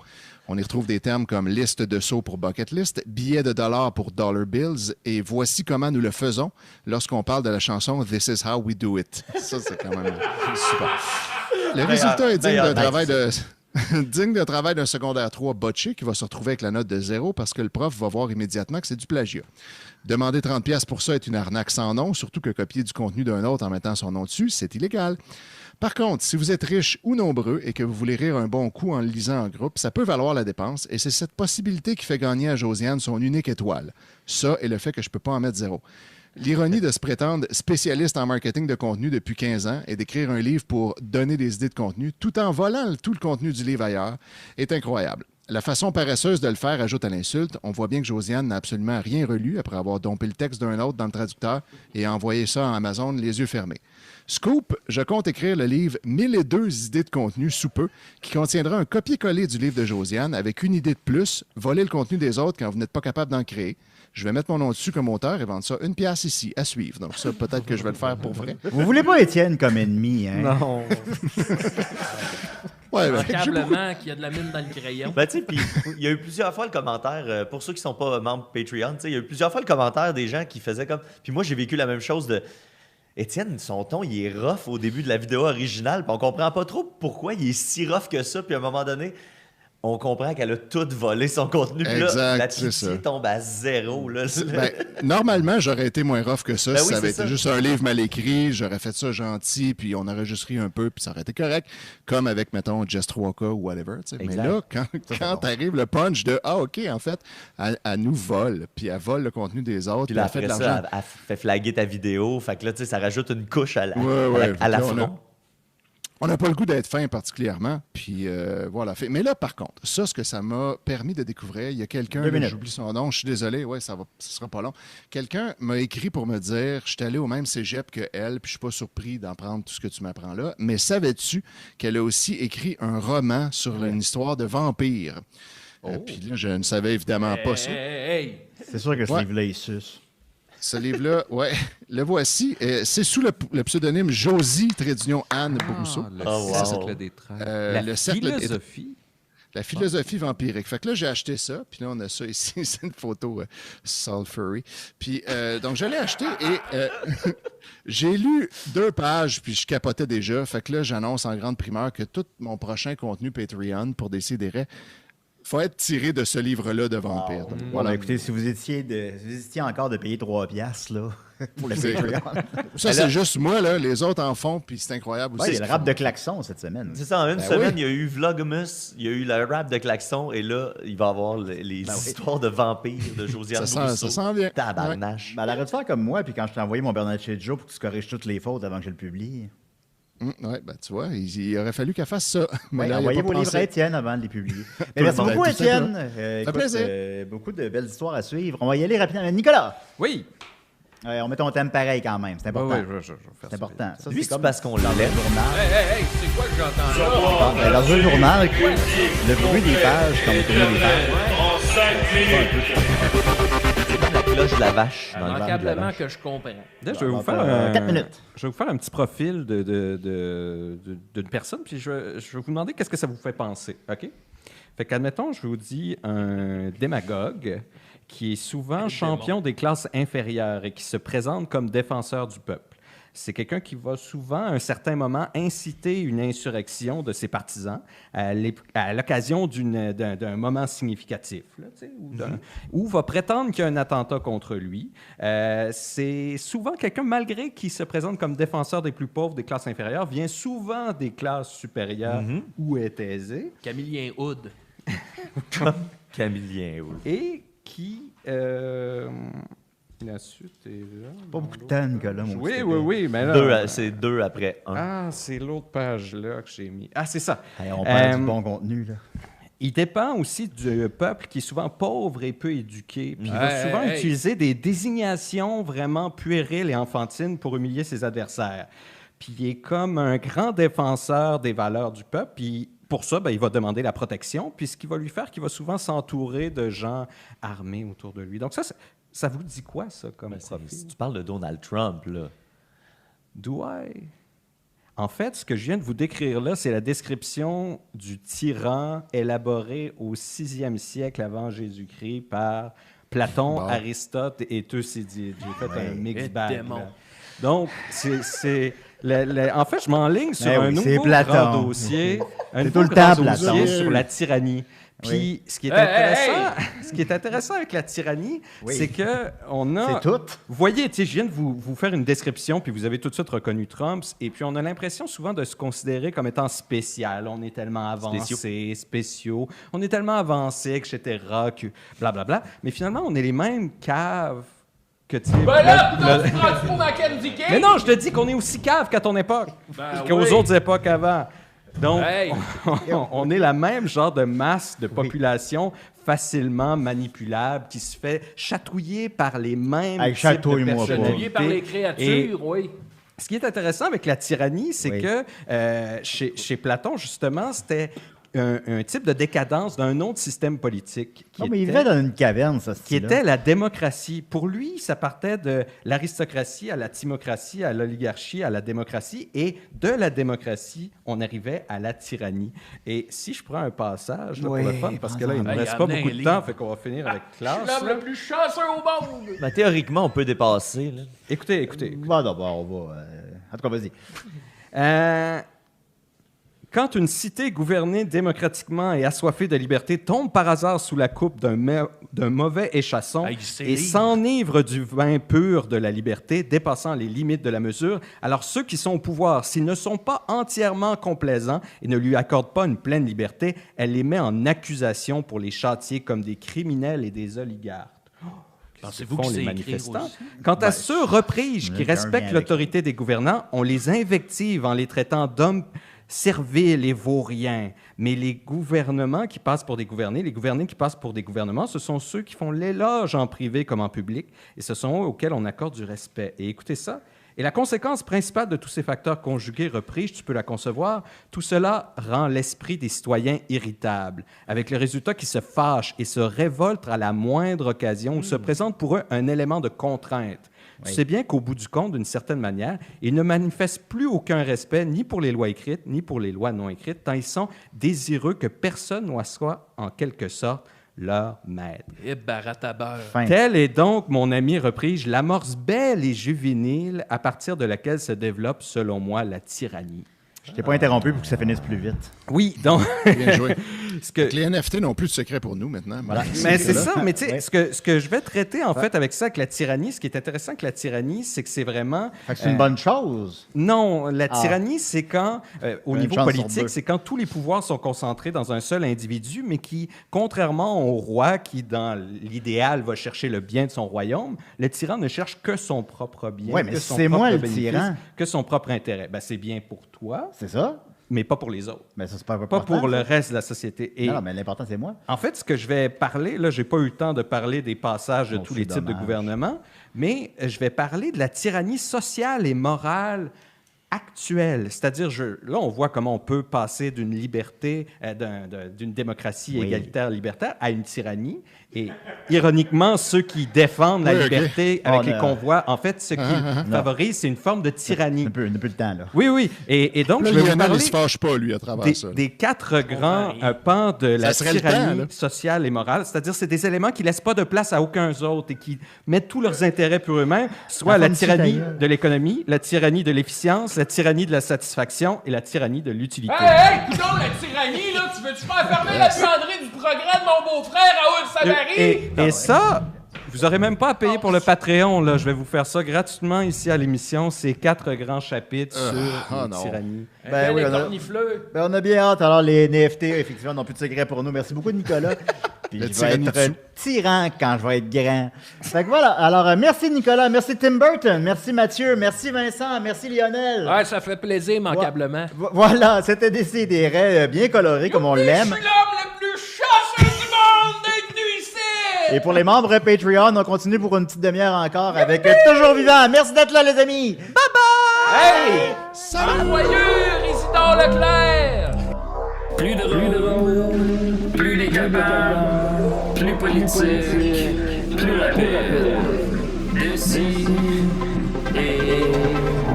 On y retrouve des termes comme liste de sauts pour bucket list, billets de dollars pour dollar bills et voici comment nous le faisons lorsqu'on parle de la chanson This is how we do it. Ça, c'est quand même super. Le résultat est digne d'un travail digne d'un travail d'un secondaire 3 botché qui va se retrouver avec la note de 0 parce que le prof va voir immédiatement que c'est du plagiat. Demander 30$ pour ça est une arnaque sans nom, surtout que copier du contenu d'un autre en mettant son nom dessus, c'est illégal. Par contre, si vous êtes riche ou nombreux et que vous voulez rire un bon coup en le lisant en groupe, ça peut valoir la dépense et c'est cette possibilité qui fait gagner à Josiane son unique étoile. Ça et le fait que je ne peux pas en mettre 0. L'ironie de se prétendre spécialiste en marketing de contenu depuis 15 ans et d'écrire un livre pour donner des idées de contenu tout en volant tout le contenu du livre ailleurs est incroyable. La façon paresseuse de le faire ajoute à l'insulte. On voit bien que Josiane n'a absolument rien relu après avoir dompé le texte d'un autre dans le traducteur et envoyé ça à Amazon les yeux fermés. Scoop, je compte écrire le livre 1002 idées de contenu sous peu, qui contiendra un copier-coller du livre de Josiane avec une idée de plus, voler le contenu des autres quand vous n'êtes pas capable d'en créer. Je vais mettre mon nom dessus comme auteur et vendre ça 1$ ici, à suivre. Donc ça, peut-être que je vais le faire pour vrai. Vous voulez pas Étienne comme ennemi, hein? Non. Immanquablement qu'il y a de la mine dans le crayon. Tu sais, puis il y a eu plusieurs fois le commentaire, pour ceux qui sont pas membres Patreon, tu sais, il y a eu plusieurs fois le commentaire des gens qui faisaient comme... Puis moi, j'ai vécu la même chose de... Étienne, son ton, il est rough au début de la vidéo originale, puis on comprend pas trop pourquoi il est si rough que ça, puis à un moment donné, on comprend qu'elle a tout volé son contenu, puis là, la pitié tombe à 0. Là. Normalement, j'aurais été moins rough que ça. Si oui, ça avait été juste un livre mal écrit, j'aurais fait ça gentil, puis on aurait juste ri un peu, puis ça aurait été correct, comme avec, mettons, Just 3K ou whatever. Mais là, quand t'arrives le punch de « Ah, OK, en fait, elle nous vole, puis elle vole le contenu des autres, puis là, elle fait de après l'argent. ça, elle fait flaguer ta vidéo, fait que là, tu sais, ça rajoute une couche à l'affront. On n'a pas le goût d'être fin particulièrement, puis voilà. Mais là, par contre, ce que ça m'a permis de découvrir, il y a quelqu'un, j'oublie son nom, je suis désolé, ça sera pas long. Quelqu'un m'a écrit pour me dire, je suis allé au même cégep que elle, puis je suis pas surpris d'en prendre tout ce que tu m'apprends là, mais savais-tu qu'elle a aussi écrit un roman sur une histoire de vampire? Puis là, je ne savais évidemment pas ça. C'est sûr que ce livre-là est sus. Ce livre-là, le voici. C'est sous le pseudonyme Josie Anne Brousseau. La philosophie. La philosophie vampirique. Fait que là, j'ai acheté ça. Puis là, on a ça ici. C'est une photo sulfury. Puis donc, je l'ai acheté et j'ai lu 2 pages, puis je capotais déjà. Fait que là, j'annonce en grande primeur que tout mon prochain contenu Patreon pour Décideret faut être tiré de ce livre-là de vampire. Donc, voilà, écoutez, si vous étiez encore de payer 3$ là, pour le Patreon. Ça, c'est juste moi, là. Les autres en font, puis c'est incroyable aussi. Il y a le rap de klaxon cette semaine. C'est ça, en une semaine, il y a eu Vlogmas, il y a eu le rap de klaxon, et là, il va y avoir les histoires de vampires de Josiane Brousseau. Ça sent bien. Tabarnache. Elle aurait dû faire comme moi, puis quand je t'ai envoyé mon Bernard chez Joe pour que tu corriges toutes les fautes avant que je le publie. Oui, ben, tu vois, il aurait fallu qu'elle fasse ça. Mais Ouais, là, envoyez il a pas vos livres pensé. à Étienne avant de les publier. Tout Merci le monde, beaucoup, tout Étienne. simplement. Écoute, plaisir. beaucoup de belles histoires à suivre. On va y aller rapidement. Nicolas, Oui. on met ton thème pareil quand même. C'est important. Ouais, je vais faire C'est ça. important. Ça, Lui, c'est comme parce qu'on dans le l'enlève. journal. Hey, c'est quoi que j'entends là? Ben, dans un journal, le bruit des pages, quand vous tournez les pages. C'est comme la cloche de la vache dans le ventre de la Immanquablement vache. que je comprends. Là, je vais vous faire 4 minutes. Je vais vous faire un petit profil d'une personne, puis je vais vous demander qu'est-ce que ça vous fait penser, OK? Fait qu'admettons, je vous dis un démagogue qui est souvent champion des classes inférieures et qui se présente comme défenseur du peuple. C'est quelqu'un qui va souvent, à un certain moment, inciter une insurrection de ses partisans à l'occasion d'un moment significatif, là, tu sais, ou va prétendre qu'il y a un attentat contre lui. C'est souvent quelqu'un, malgré qu'il se présente comme défenseur des plus pauvres des classes inférieures, vient souvent des classes supérieures ou est aisé. Camillien Hood. Camillien, oui. Et qui... la suite est là. Pas beaucoup de temps, Nicolas. mon petit Oui, mais là... C'est 2 après 1. Ah, c'est l'autre page-là que j'ai mis. Ah, c'est ça. Hey, on parle du bon contenu, là. Il dépend aussi du peuple qui est souvent pauvre et peu éduqué. Puis il va Hey, souvent hey. utiliser des désignations vraiment puériles et enfantines pour humilier ses adversaires. Puis il est comme un grand défenseur des valeurs du peuple. Puis pour ça, ben, il va demander la protection. Puis ce qu'il va lui faire, qu'il va souvent s'entourer de gens armés autour de lui. Donc ça vous dit quoi, ça, comme profil? Si tu parles de Donald Trump, là. Do I? En fait, ce que je viens de vous décrire là, c'est la description du tyran élaboré au 6e siècle avant Jésus-Christ par Platon, Bon. Aristote et Thucydide. J'ai fait un mix Et bag. démon. là. Donc, en fait, je m'enligne sur Ben un oui, c'est nouveau Platon. grand dossier. Un C'est nouveau tout le temps grand dossier Platon. sur la tyrannie. Puis, ce qui est intéressant avec la tyrannie, Oui. c'est que on a... C'est tout. Vous voyez, tu sais, je viens de vous faire une description, puis vous avez tout de suite reconnu Trump, et puis on a l'impression souvent de se considérer comme étant spécial. On est tellement avancé, spéciaux, on est tellement avancé, etc., que blablabla. Mais finalement, on est les mêmes caves que, tu sais, Ben là, putain, tu prends-tu pour Mackenzie King? Mais non, je te dis qu'on est aussi cave qu'à ton époque, Ben qu'aux oui. autres époques avant. Donc, Hey. on est la même genre de masse de population facilement manipulable qui se fait chatouiller par les mêmes Hey, types de chatouille-moi pas. personnalités. Chatouillé par les Et créatures, oui. ce qui est intéressant avec la tyrannie, c'est Oui. que chez Platon, justement, c'était un type de décadence d'un autre système politique qui Non, mais il était- vivait dans une caverne, ça, qui était la démocratie. Pour lui, ça partait de l'aristocratie à la timocratie, à l'oligarchie, à la démocratie, et de la démocratie, on arrivait à la tyrannie. Et si je prends un passage là, Oui, pour le fun, parce que là, il ne Hey, nous reste pas amenez beaucoup un de temps, livre. fait qu'on va finir avec Je suis classe. l'homme là. le plus chanceux au monde. Ben, théoriquement, on peut dépasser. Là. Écoutez. Bon, d'abord, on va. En tout cas, vas-y. Quand une cité gouvernée démocratiquement et assoiffée de liberté tombe par hasard sous la coupe d'un mauvais échasson Hey, c'est et libre. s'enivre du vin pur de la liberté, dépassant les limites de la mesure, alors ceux qui sont au pouvoir, s'ils ne sont pas entièrement complaisants et ne lui accordent pas une pleine liberté, elle les met en accusation pour les châtier comme des criminels et des oligarques. Pensez-vous Font que les c'est manifestants. écrit aussi? Quant à ceux reprises qui quelqu'un vient respectent avec l'autorité des gouvernants, on les invective en les traitant d'hommes serviles et vauriens. Mais les gouvernements qui passent pour des gouvernés, les gouvernés qui passent pour des gouvernements, ce sont ceux qui font l'éloge en privé comme en public, et ce sont eux auxquels on accorde du respect. Et écoutez ça. Et la conséquence principale de tous ces facteurs conjugués reprises, tu peux la concevoir, tout cela rend l'esprit des citoyens irritable, avec le résultat qu'ils se fâchent et se révoltent à la moindre occasion où se présente pour eux un élément de contrainte. Tu sais bien qu'au bout du compte, d'une certaine manière, ils ne manifestent plus aucun respect ni pour les lois écrites, ni pour les lois non écrites, tant ils sont désireux que personne ne soit, en quelque sorte, leur maître. Et baratabeur. Fin. Telle est donc, mon ami reprise, l'amorce belle et juvénile à partir de laquelle se développe, selon moi, la tyrannie. Je t'ai pas interrompu pour que ça finisse plus vite. Oui, donc, Bien joué. Les NFT n'ont plus de secret pour nous maintenant. Voilà. Mais c'est ça, mais tu sais, ce que je vais traiter en fait avec ça, avec la tyrannie, ce qui est intéressant avec la tyrannie, c'est que c'est vraiment... Fait que c'est une bonne chose. Non, la tyrannie, c'est quand, au Une niveau chance sur politique, deux. c'est quand tous les pouvoirs sont concentrés dans un seul individu, mais qui, contrairement au roi qui, dans l'idéal, va chercher le bien de son royaume, le tyran ne cherche que son propre bien, Ouais, mais que son c'est propre moi le bénéfice, tyran. que son propre intérêt. Ben, c'est bien pour toi, C'est ça? mais pas pour les autres. Mais ça, c'est pas Pas important. pour le ça. reste de la société. Et Non, mais l'important, c'est moi. en fait, ce que je vais parler, là, j'ai pas eu le temps de parler des passages de Oh, tous c'est les types de dommage. gouvernements, mais je vais parler de la tyrannie sociale et morale actuelle. C'est-à-dire, là, on voit comment on peut passer d'une liberté, d'une démocratie Oui. égalitaire libertaire à une tyrannie. Et ironiquement, ceux qui défendent la Oui, ok. liberté avec Oh, les non. convois, en fait, ce qu'ils favorisent, c'est une forme de tyrannie. On n'a plus le temps, là. Oui, oui. Et donc, Là, je vais vous Lionel, il parler se fâche pas, lui, à travers ça. des quatre grands pans de la serait le tyrannie temps, là. sociale et morale. C'est-à-dire, c'est des éléments qui ne laissent pas de place à aucun autre et qui mettent tous leurs intérêts pour eux-mêmes, soit la forme tyrannie citoyenne. de l'économie, la tyrannie de l'efficience, la tyrannie de la satisfaction et la tyrannie de l'utilité. Hey, coudonc, la tyrannie, là, tu veux-tu faire fermer la buanderie du progrès de mon beau-frère Raoul Savary? Et ça, vous n'aurez même pas à payer pour le Patreon. Là. Je vais vous faire ça gratuitement ici à l'émission. C'est 4 grands chapitres sur la non. tyrannie. Ben oui, les on a, cornifleux. ben on a bien hâte. Alors, les NFT, effectivement, n'ont plus de secret pour nous. Merci beaucoup, Nicolas. Puis Le je vais tyrannie être dessous. tyran quand je vais être grand. Fait que voilà. Alors, merci, Nicolas. Merci, Tim Burton. Merci, Mathieu. Merci, Vincent. Merci, Lionel. Ouais, ça fait plaisir, immanquablement. Voilà, c'était Décidérez bien coloré comme on Je l'aime. suis l'homme le plus chanceux du monde d'être venu ici! Et pour les membres Patreon, on continue pour une petite demi-heure encore avec Toujours Vivant. Merci d'être là, les amis. Hey! Joyeux Isidore Leclerc! Plus drôle, plus décapable, plus politique, plus rapide. D'ici et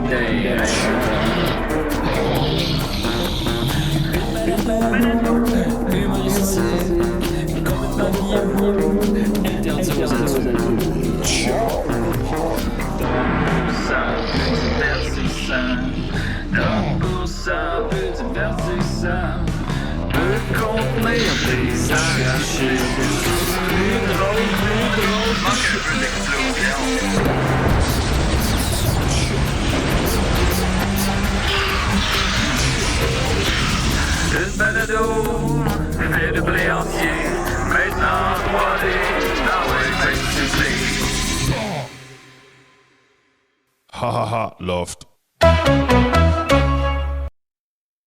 d'ailleurs. Humoristique, complètement interdit aux adultes. Divertissant, donc pour ça, peu divertissant, peut contenir des arrachés. Plus drôle, manque un peu d'explosion. Une balado, fait de blé entier, maintenant 3D, dans les face-to-face. Ha ha ha, Loft.